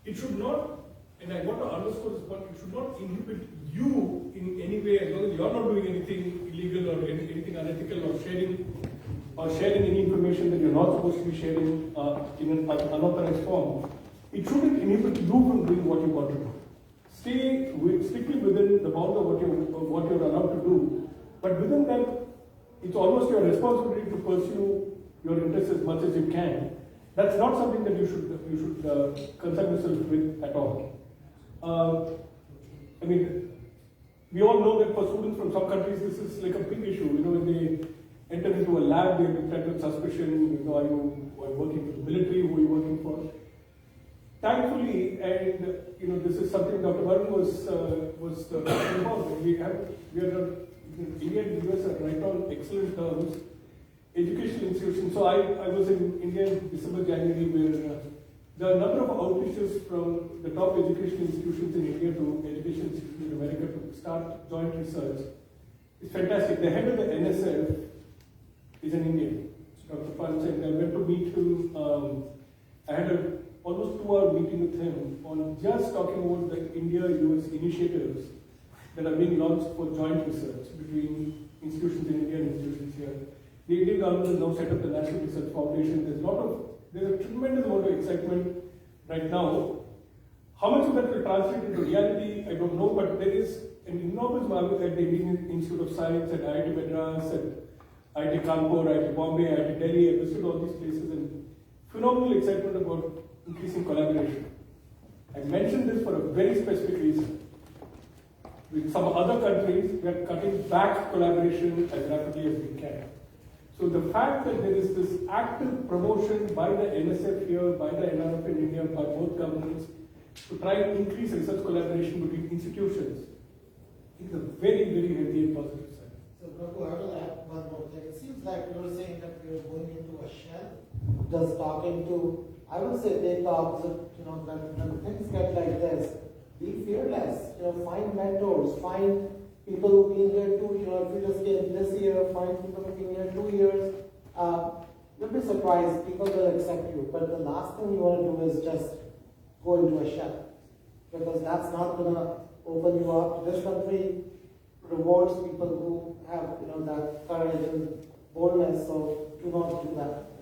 [SPEAKER 8] It should not, and I want to underscore this point, it should not inhibit you in any way, as long as you're not doing anything illegal or anything unethical or sharing any information that you're not supposed to be sharing in an unauthorized form. It shouldn't inhibit you from doing what you want to do. Stay strictly within the bounds of what you're allowed to do, but within that, it's almost your responsibility to pursue your interests as much as you can. That's not something that you should concern yourself with at all. I mean, we all know that for students from some countries, this is like a big issue. You know, when they enter into a lab, they look at with suspicion. You know, are you working for the military? Who are you working for? Thankfully, and you know, this is something Dr. Varun was talking about. India and the US are right on excellent terms. Educational institutions. So I was in India in December, January, where there are a number of outreaches from the top educational institutions in India to education institutions in America to start joint research. It's fantastic. The head of the NSF is an Indian, Dr. Panch, and I went to meet him. I had an almost 2-hour meeting with him on just talking about the India-US initiatives that are being launched for joint research between institutions in India and institutions here. The Indian government has now set up the National Research Foundation. There's a tremendous amount of excitement right now. How much of that will translate into reality, I don't know, but there is an enormous market at the Indian Institute of Science, at IIT Madras, at IIT Kanpur, IIT Bombay, IIT Delhi. I visited all these places and phenomenal excitement about increasing collaboration. I mention this for a very specific reason. With some other countries, we are cutting back collaboration as rapidly as we can. So the fact that there is this active promotion by the NSF here, by the NRF in India, by both governments, to try and increase research collaboration between institutions, is a very, very healthy and positive sign.
[SPEAKER 11] So, Prabhu, I will add one more thing. It seems like you're saying that we're going into a shell, just talking to, I would say take the opposite, when things get like this, be fearless, find mentors, find people who've been here too, if you just came this year, find people who've been here 2 years, you'll be surprised, people will accept you, but the last thing you want to do is just go into a shell, because that's not going to open you up. This country rewards people who have, that courage and boldness, so do not do that.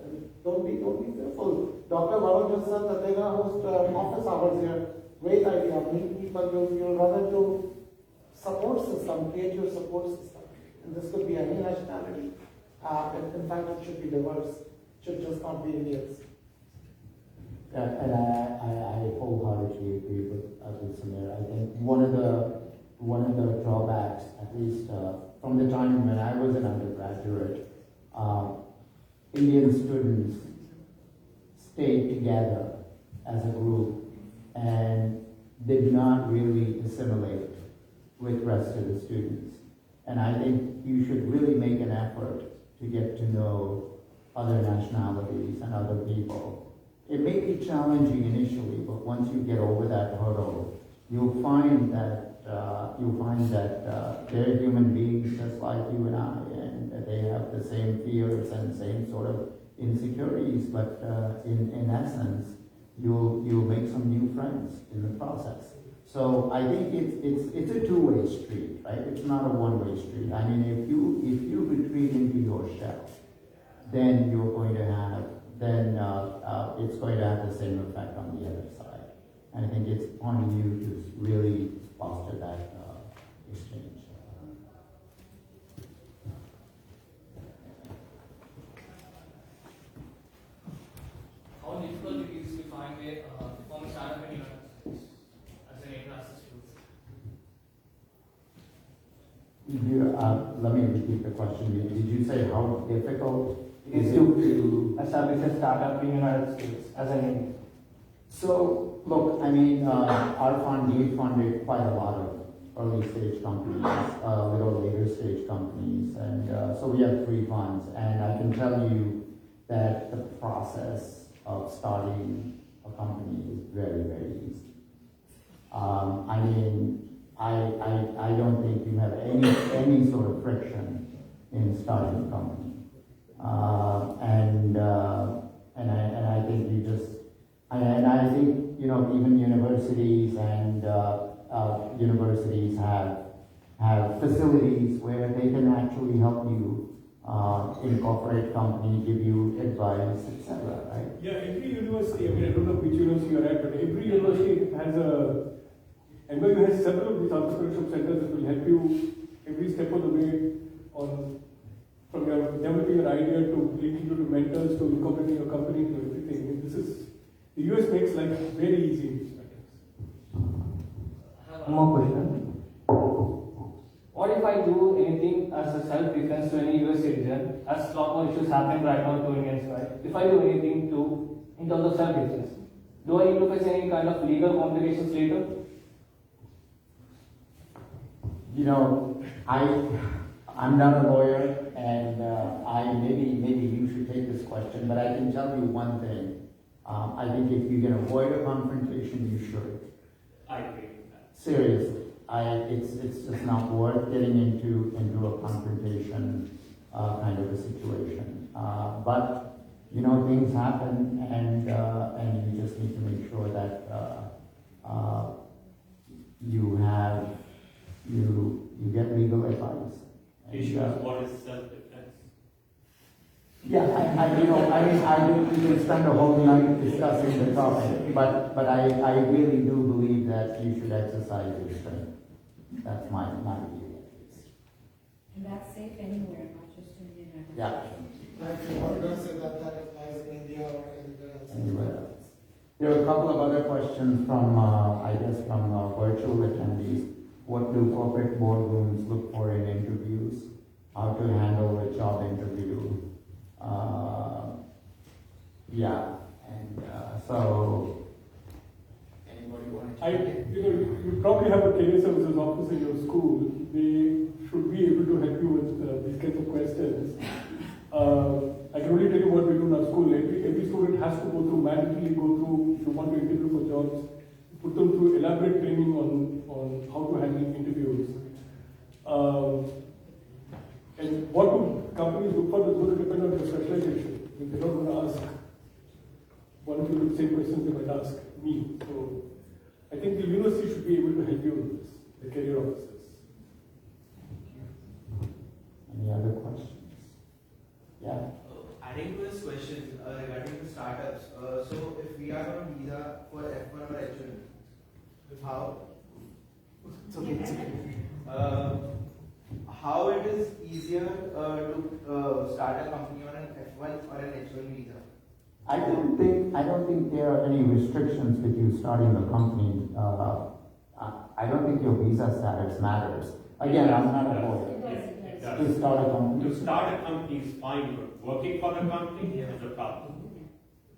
[SPEAKER 11] Don't be fearful. Dr. Varun just said that they're going to host office hours here. Great idea. Meet people, you'll run into support system, create your support system. And this could be any nationality. In fact, it should be diverse. It should just not be Indians.
[SPEAKER 7] And I wholeheartedly agree with Samir. I think one of the drawbacks, at least from the time when I was an undergraduate, Indian students stayed together as a group and did not really assimilate with the rest of the students. And I think you should really make an effort to get to know other nationalities and other people. It may be challenging initially, but once you get over that hurdle, you'll find that they're human beings just like you and I, and they have the same fears and same sort of insecurities. But in essence, you'll make some new friends in the process. So I think it's a two-way street, right? It's not a one-way street. I mean, if you retreat into your shell, then you're going to have it's going to have the same effect on the other side. And I think it's on you to really foster that exchange.
[SPEAKER 12] How difficult it is to find a form startup in United States as an international student?
[SPEAKER 7] Let me repeat the question. Did you say how difficult it is to
[SPEAKER 3] establish a startup in the United States as an Indian?
[SPEAKER 7] So, look, I mean, our fund, we funded quite a lot of early stage companies, little later stage companies, and so we have 3 funds, and I can tell you that the process of starting a company is very, very easy. I mean, I don't think you have any sort of friction in starting a company. And I think you just, and I think, even universities and universities have facilities where they can actually help you incorporate company, give you advice, etc. Right?
[SPEAKER 8] Yeah, every university, I mean, I don't know which university you're at, but every university has NYU has several of these entrepreneurship centers that will help you every step of the way from your developing your idea to linking you to mentors to incorporating your company to everything. I mean, the US makes life very easy in these matters.
[SPEAKER 3] One more question. What if I do anything as a self-defense to any US citizen, as a lot more issues happening right now to Indians, right? If I do anything in terms of self-defense, do I need to face any kind of legal complications later?
[SPEAKER 7] I'm not a lawyer, and maybe you should take this question, but I can tell you one thing. I think if you can avoid a confrontation, you should.
[SPEAKER 12] I agree with that.
[SPEAKER 7] Seriously, it's just not worth getting into a confrontation kind of a situation. But things happen, and you just need to make sure that you get legal advice.
[SPEAKER 12] Issue is what is self-defense?
[SPEAKER 7] Yeah, we could spend a whole night discussing the topic, but I really do believe that you should exercise restraint. That's my view.
[SPEAKER 13] And that's safe anywhere, not just in the United States.
[SPEAKER 7] Yeah.
[SPEAKER 11] Like, you want to say that applies in India or anywhere else?
[SPEAKER 7] Anywhere else. There are a couple of other questions from, I guess, from virtual attendees. What do corporate boardrooms look for in interviews? How to handle a job interview? So anybody want to?
[SPEAKER 8] You probably have a career services office in your school. They should be able to help you with these kinds of questions. I can only tell you what we do in our school. Every student has to mandatorily go through, if you want to interview for jobs, put them through elaborate training on how to handle interviews. And what do companies look for is going to depend on your specialization. I mean, they're not going to ask one of the same questions they might ask me. So I think the university should be able to help you with this, the career officers.
[SPEAKER 7] Any other questions? Yeah.
[SPEAKER 14] Adding to this question regarding the startups, so if we are on visa for F1 or H1, how? It's okay, it's okay. How it is easier to start a company on an F1 or an H1 visa?
[SPEAKER 7] I don't think there are any restrictions with you starting the company. I don't think your visa status matters. Again, I'm not a lawyer. To start a company.
[SPEAKER 9] To start a company is fine, but working for the company is a problem.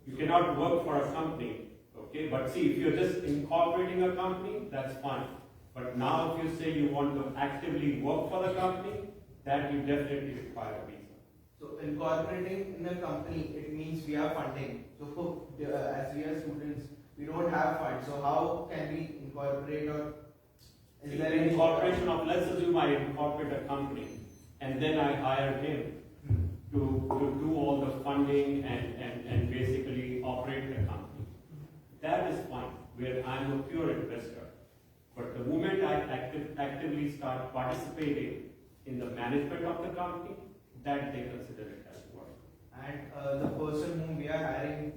[SPEAKER 9] You cannot work for a company, okay? But see, if you're just incorporating a company, that's fine. But now if you say you want to actively work for the company, that you definitely require a visa.
[SPEAKER 14] So incorporating in a company, it means we are funding. So as we are students, we don't have funds. So how can we incorporate, or is there any
[SPEAKER 9] incorporation of, let's assume I incorporate a company and then I hire him to do all the funding and basically operate the company. That is fine, where I'm a pure investor. But the moment I actively start participating in the management of the company, that they consider it as work.
[SPEAKER 14] And the person whom we are hiring,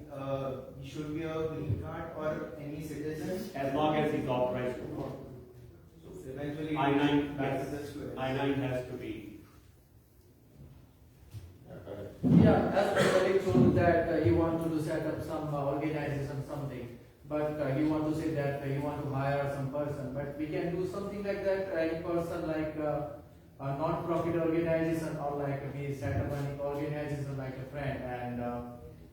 [SPEAKER 14] he should be a green card or any citizen?
[SPEAKER 9] As long as he's authorized to work.
[SPEAKER 14] So eventually,
[SPEAKER 9] I-9,
[SPEAKER 14] yes,
[SPEAKER 9] yes, I-9 has to be.
[SPEAKER 15] Yeah, as my colleague told that he wanted to set up some organization, something. But he want to say that he want to hire some person. But we can do something like that, any person like a non-profit organization, or like we set up an organization like a friend and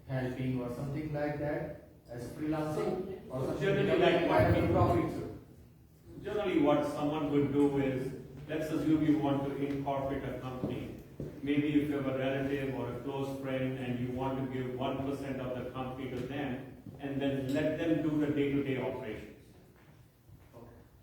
[SPEAKER 15] helping or something like that as freelancing or something
[SPEAKER 9] Generally, like what
[SPEAKER 15] profit.
[SPEAKER 9] Generally, what someone would do is, let's assume you want to incorporate a company. Maybe if you have a relative or a close friend and you want to give 1% of the company to them, and then let them do the day-to-day operations.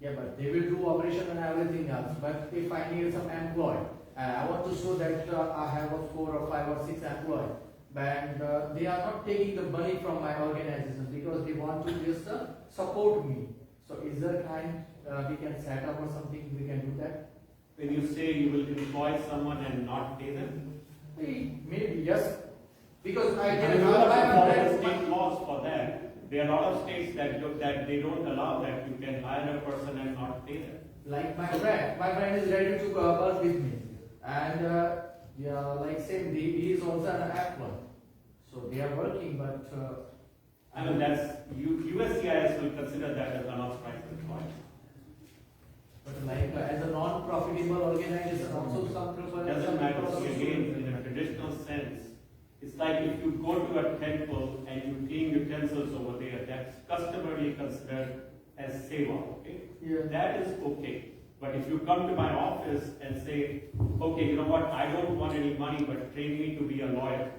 [SPEAKER 15] Yeah, but they will do operation and everything else. But if I need some employee, I want to show that I have a 4 or 5 or 6 employees, and they are not taking the money from my organization because they want to just support me. So is there kind we can set up or something, we can do that?
[SPEAKER 9] When you say you will employ someone and not pay them?
[SPEAKER 15] Maybe, yes. Because I
[SPEAKER 9] You
[SPEAKER 15] can
[SPEAKER 9] follow state laws for that. There are a lot of states that they don't allow that. You can hire a person and not pay them.
[SPEAKER 15] Like my friend is ready to work with me, and yeah, like same, he is also an F1, so they are working, but
[SPEAKER 9] I mean that's USCIS will consider that as unauthorized employment.
[SPEAKER 15] But like as a non-profitable organization, also some people
[SPEAKER 9] Doesn't matter. See, again, in a traditional sense, it's like if you go to a temple and you clean utensils over there, that's customarily considered as seva, okay?
[SPEAKER 15] Yeah.
[SPEAKER 9] That is okay. But if you come to my office and say, okay, you know what, I don't want any money, but train me to be a lawyer,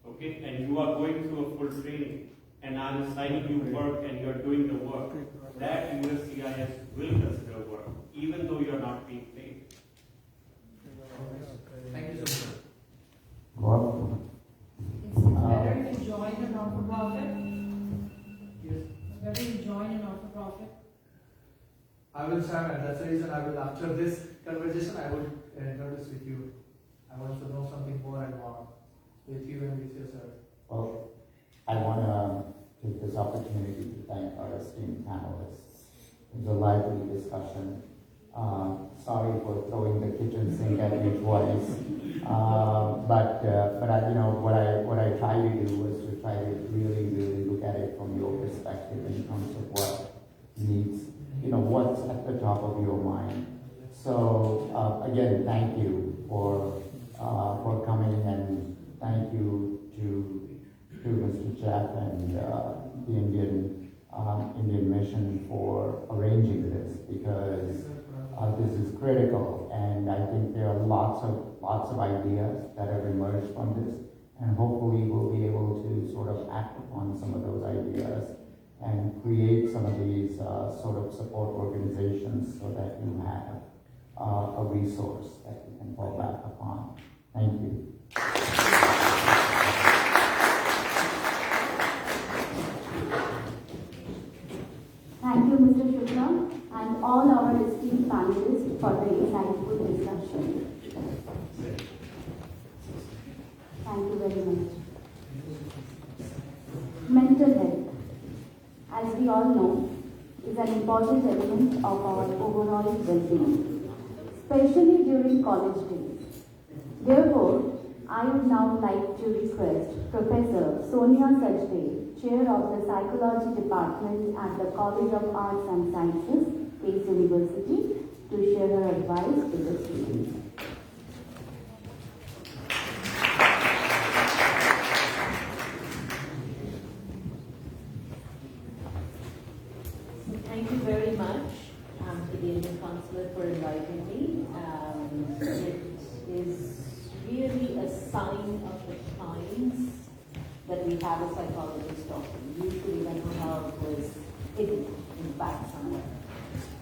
[SPEAKER 9] okay? And you are going through a full training, and I'm assigning you work and you're doing the work, that USCIS will consider work, even though you're not being paid.
[SPEAKER 15] Thank you so much.
[SPEAKER 7] Well,
[SPEAKER 13] It's better if you join a not-for-profit.
[SPEAKER 15] Yes.
[SPEAKER 13] It's better you join a not-for-profit.
[SPEAKER 15] I will start, and that's the reason I will, after this conversation, I will introduce with you. I want to know something more and more with you and with yourself.
[SPEAKER 7] Well, I want to take this opportunity to thank our esteemed panelists. It was a lively discussion. Sorry for throwing the kitchen sink at you twice. But I, what I tried to do was to try to really look at it from your perspective of your mind. So again, thank you for coming, and thank you to Mr. Jeff and the Indian Mission for arranging this, because this is critical, and I think there are lots of ideas that have emerged from this, and hopefully we'll be able to sort of act upon some of those ideas and create some of these sort of support organizations so that you have a resource that you can fall back upon. Thank you.
[SPEAKER 1] Thank you, Mr. Shukla, and all our esteemed panelists for the insightful discussion. Thank you very much. Mental health, as we all know, is an important element of our overall well-being, especially during college days. Therefore, I would now like to request Professor Sonia Sajde, Chair of the Psychology Department at the College of Arts and Sciences, Pace University, to share her advice with the students.
[SPEAKER 16] Thank you very much to the Indian Consulate for inviting me. It is really a sign of the times that we have a psychologist talking. Usually mental health was hidden in the back somewhere.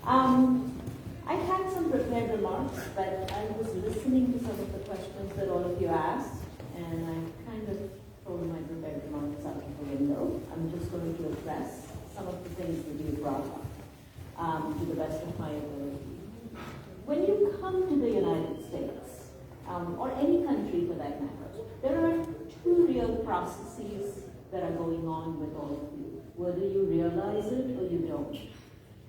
[SPEAKER 16] I had some prepared remarks, but I was listening to some of the questions that all of you asked, and I kind of thrown my prepared remarks out of the window. I'm just going to address some of the things that you brought up to the best of my ability. When you come to the United States, or any country for that matter, there are two real processes that are going on with all of you, whether you realize it or you don't.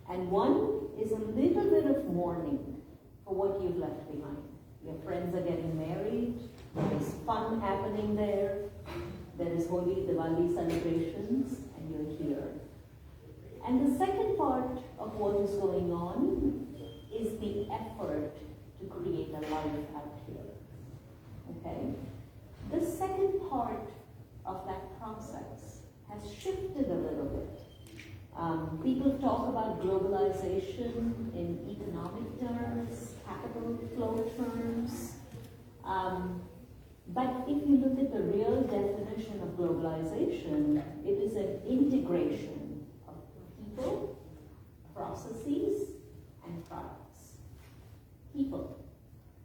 [SPEAKER 16] And one is a little bit of mourning for what you've left behind. Your friends are getting married, there's fun happening there, there is Holi, Diwali celebrations, and you're here. And the second part of what is going on is the effort to create a life out here. Okay? The second part of that process has shifted a little bit. People talk about globalization in economic terms, capital flow terms. But if you look at the real definition of globalization, it is an integration of people, processes, and products. People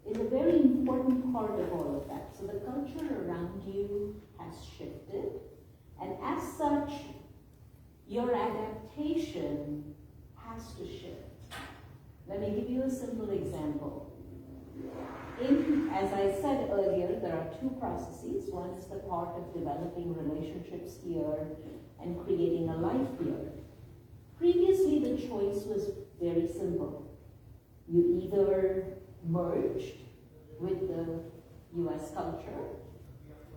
[SPEAKER 16] is a very important part of all of that. So the culture around you has shifted, and as such, your adaptation has to shift. Let me give you a simple example. As I said earlier, there are two processes. One is the part of developing relationships here and creating a life here. Previously, the choice was very simple. You either merged with the US culture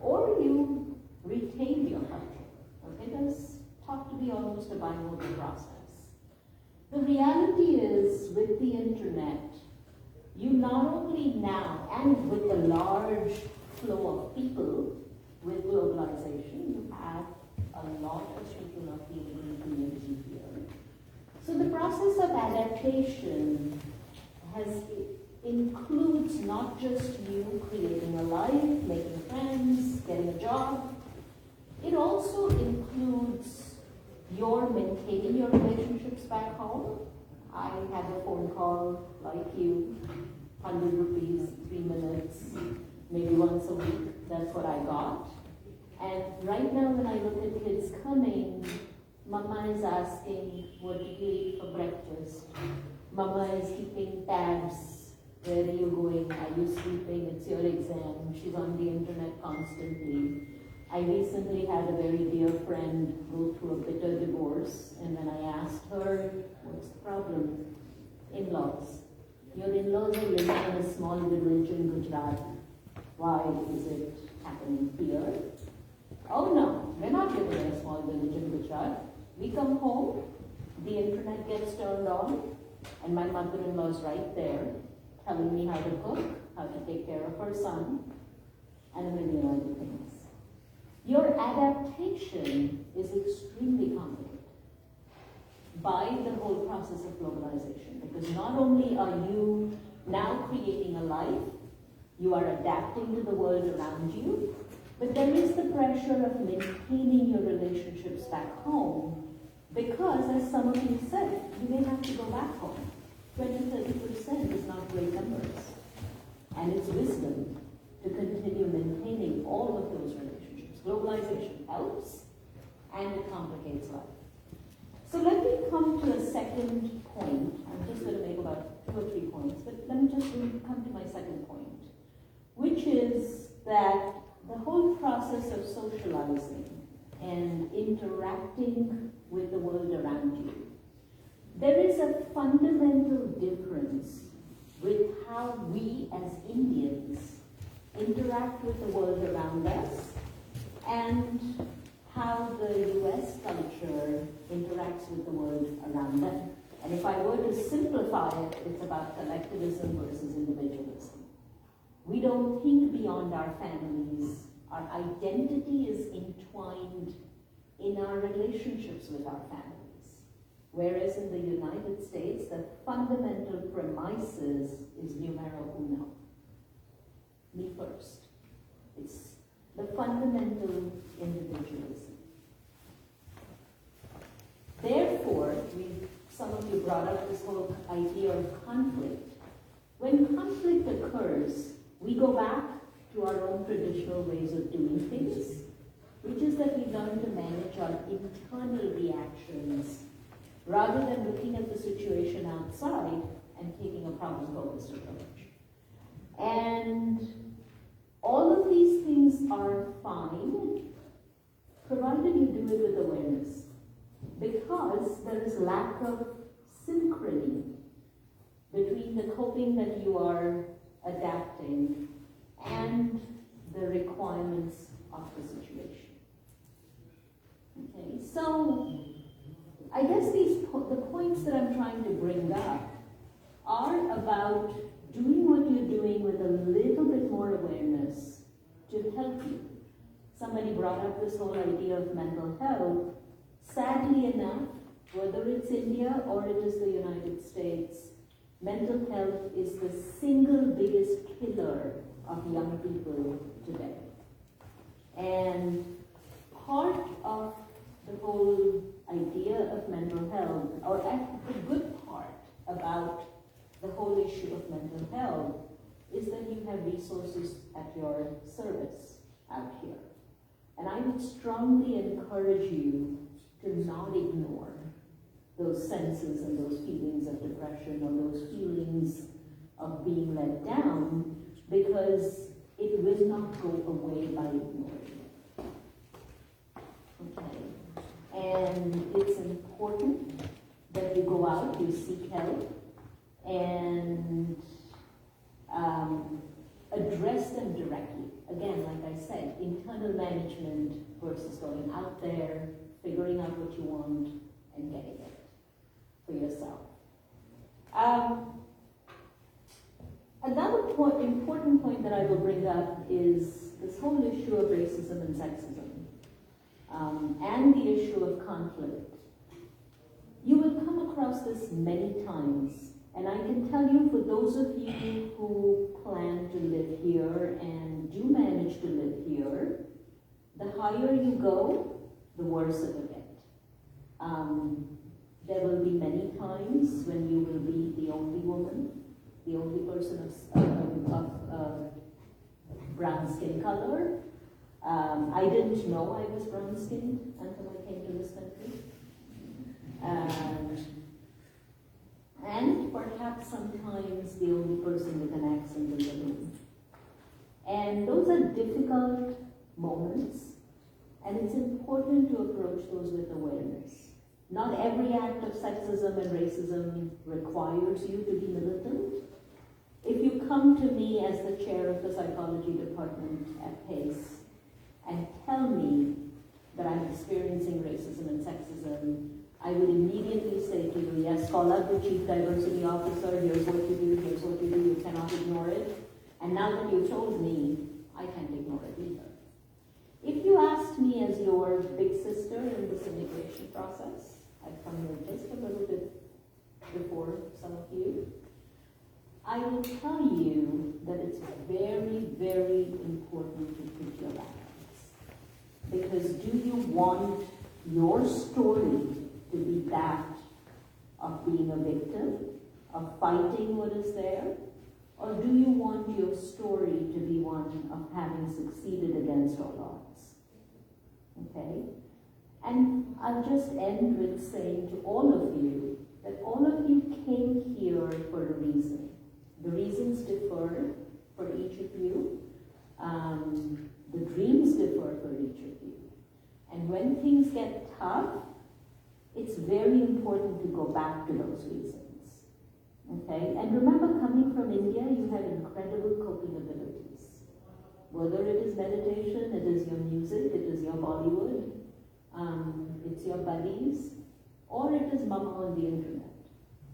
[SPEAKER 16] or you retained your culture. Okay, that's thought to be almost a bimodal process. The reality is, with the internet, you not only now, and with the large flow of people with globalization, you have a lot of people of the Indian community here. So the process of adaptation includes not just you creating a life, making friends, getting a job. It also includes your maintaining your relationships back home. I have a phone call like you, 100 rupees, 3 minutes, maybe once a week. That's what I got. And right now when I look at kids coming, Mama is asking, what did you eat for breakfast? Mama is keeping tabs. Where are you going? Are you sleeping? It's your exam. She's on the internet constantly. I recently had a very dear friend go through a bitter divorce, and when I asked her, what's the problem? In-laws. Your in-laws are living in a small village in Gujarat. Why is it happening here? Oh no, we're not living in a small village in Gujarat. We come home, the internet gets turned on, And my mother-in-law is right there, telling me how to cook, how to take care of her son, and a million other things. Your adaptation is extremely complicated by the whole process of globalization, because not only are you now creating a life, you are adapting to the world around you, but there is the pressure of maintaining your relationships back home, because as some of you said, you may have to go back home. 20-30% is not great numbers. And it's wisdom to continue maintaining all of those relationships. Globalization helps, and it complicates life. So let me come to a second point. I'm just going to make about 2 or 3 points, but let me just come to my second point, which is that the whole process of socializing and interacting with the world around you, there is a fundamental difference with how we as Indians interact with the world around us and how the US culture interacts with the world around them. And if I were to simplify it, it's about collectivism versus individualism. We don't think beyond our families. Our identity is entwined in our relationships with our families. Whereas in the United States, the fundamental premises is numero uno. Me first. It's the fundamental individualism. Therefore, some of you brought up this whole idea of conflict. When conflict occurs, we go back to our own traditional ways of doing things, which is that we learn to manage our internal reactions rather than looking at the situation outside and taking a problem-focused approach. And all of these things are fine, provided you do it with awareness, because there is lack of synchrony between the coping that you are adapting and the requirements of the situation. Okay, so I guess the points that I'm trying to bring up are about doing what you're doing with a little bit more awareness to help you. Somebody brought up this whole idea of mental health. Sadly enough, whether it's India or it is the United States, mental health is the single biggest killer of young people today. And part of the whole idea of mental health, or the good part about the whole issue of mental health, is that you have resources at your service out here. And I would strongly encourage you to not ignore those senses and those feelings of depression or those feelings of being let down, because it will not go away by ignoring it. Okay. And it's important that you go out, you seek help, and address them directly. Again, like I said, internal management versus going out there, figuring out what you want, and getting it for yourself. Another important point that I will bring up is this whole issue of racism and sexism, and the issue of conflict. You will come across this many times, and I can tell you, for those of you who plan to live here and do manage to live here, the higher you go, the worse it will get. There will be many times when you will be the only woman, the only person of brown skin color. I didn't know I was brown skinned until I came to this country. And perhaps sometimes the only person with an accent in the room. And those are difficult moments, and it's important to approach those with awareness. Not every act of sexism and racism requires you to be militant. If you come to me as the chair of the psychology department at PACE and tell me that I'm experiencing racism and sexism, I I would immediately say to you, yes, call up the Chief Diversity Officer, here's what you do, here's what you do, you cannot ignore it. And now that you told me, I can't ignore it either. If you asked me as your big sister in this immigration process, I've come here just a little bit before some of you, I will tell you that it's very, very important to pick your battles. Because do you want your story to be that of being a victim, of fighting what is there? Or do you want your story to be one of having succeeded against all odds? Okay? And I'll just end with saying to all of you that all of you came here for a reason. The reasons differ for each of you. The dreams differ for each of you. And when things get tough, it's very important to go back to those reasons. Okay? And remember, coming from India, you have incredible coping abilities. Whether it is meditation, it is your music, it is your Bollywood, it's your buddies, or it is mama on the internet.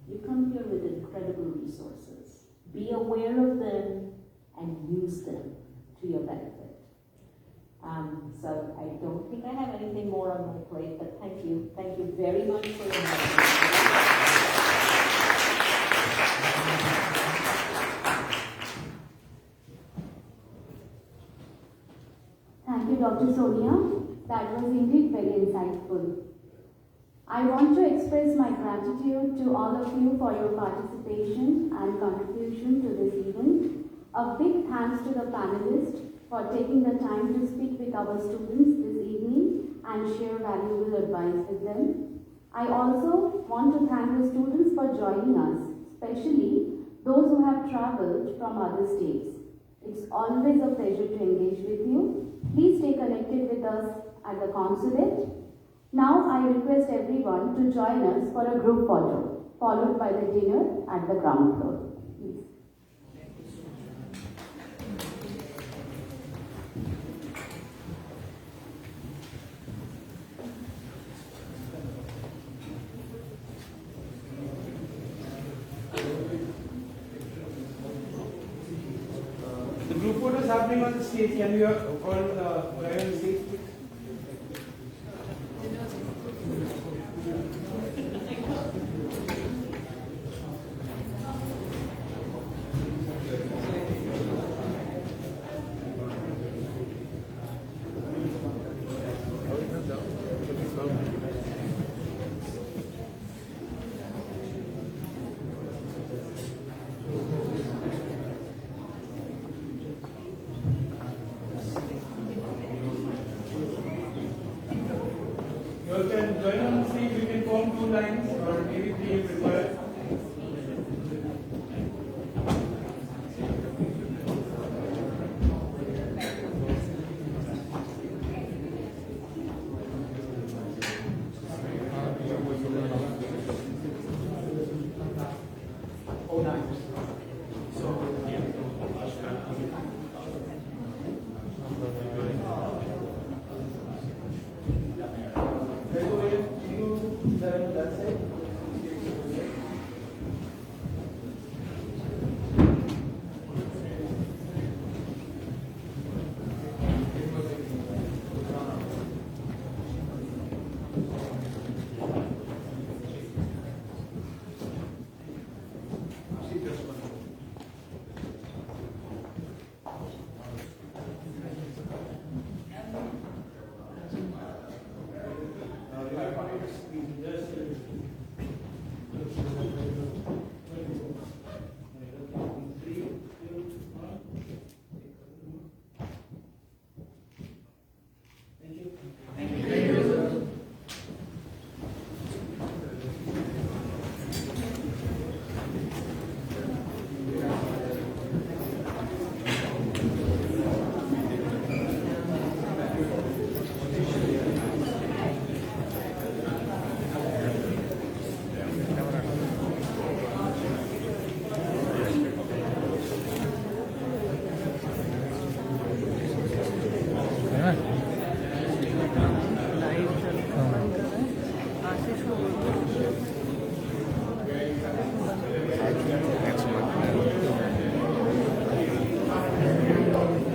[SPEAKER 16] You come here with incredible resources. Be aware of them and use them to your benefit. So I don't think I have anything more on my plate, but thank you. Thank you very much for your help.
[SPEAKER 1] Thank you, Dr. Sonia. That was indeed very insightful. I want to express my gratitude to all of you for your participation and contribution to this event. A big thanks to the panelists for taking the time to speak with our students this evening and share valuable advice with them. I also want to thank the students for joining us, especially those who have traveled from other states. It's always a pleasure to engage with you. Please stay connected with us at the consulate. Now I request everyone to join us for a group photo, followed by the dinner at the ground floor. Please.
[SPEAKER 14] The group photo is happening on the stage. Can we all arrive on the stage, please? You all can join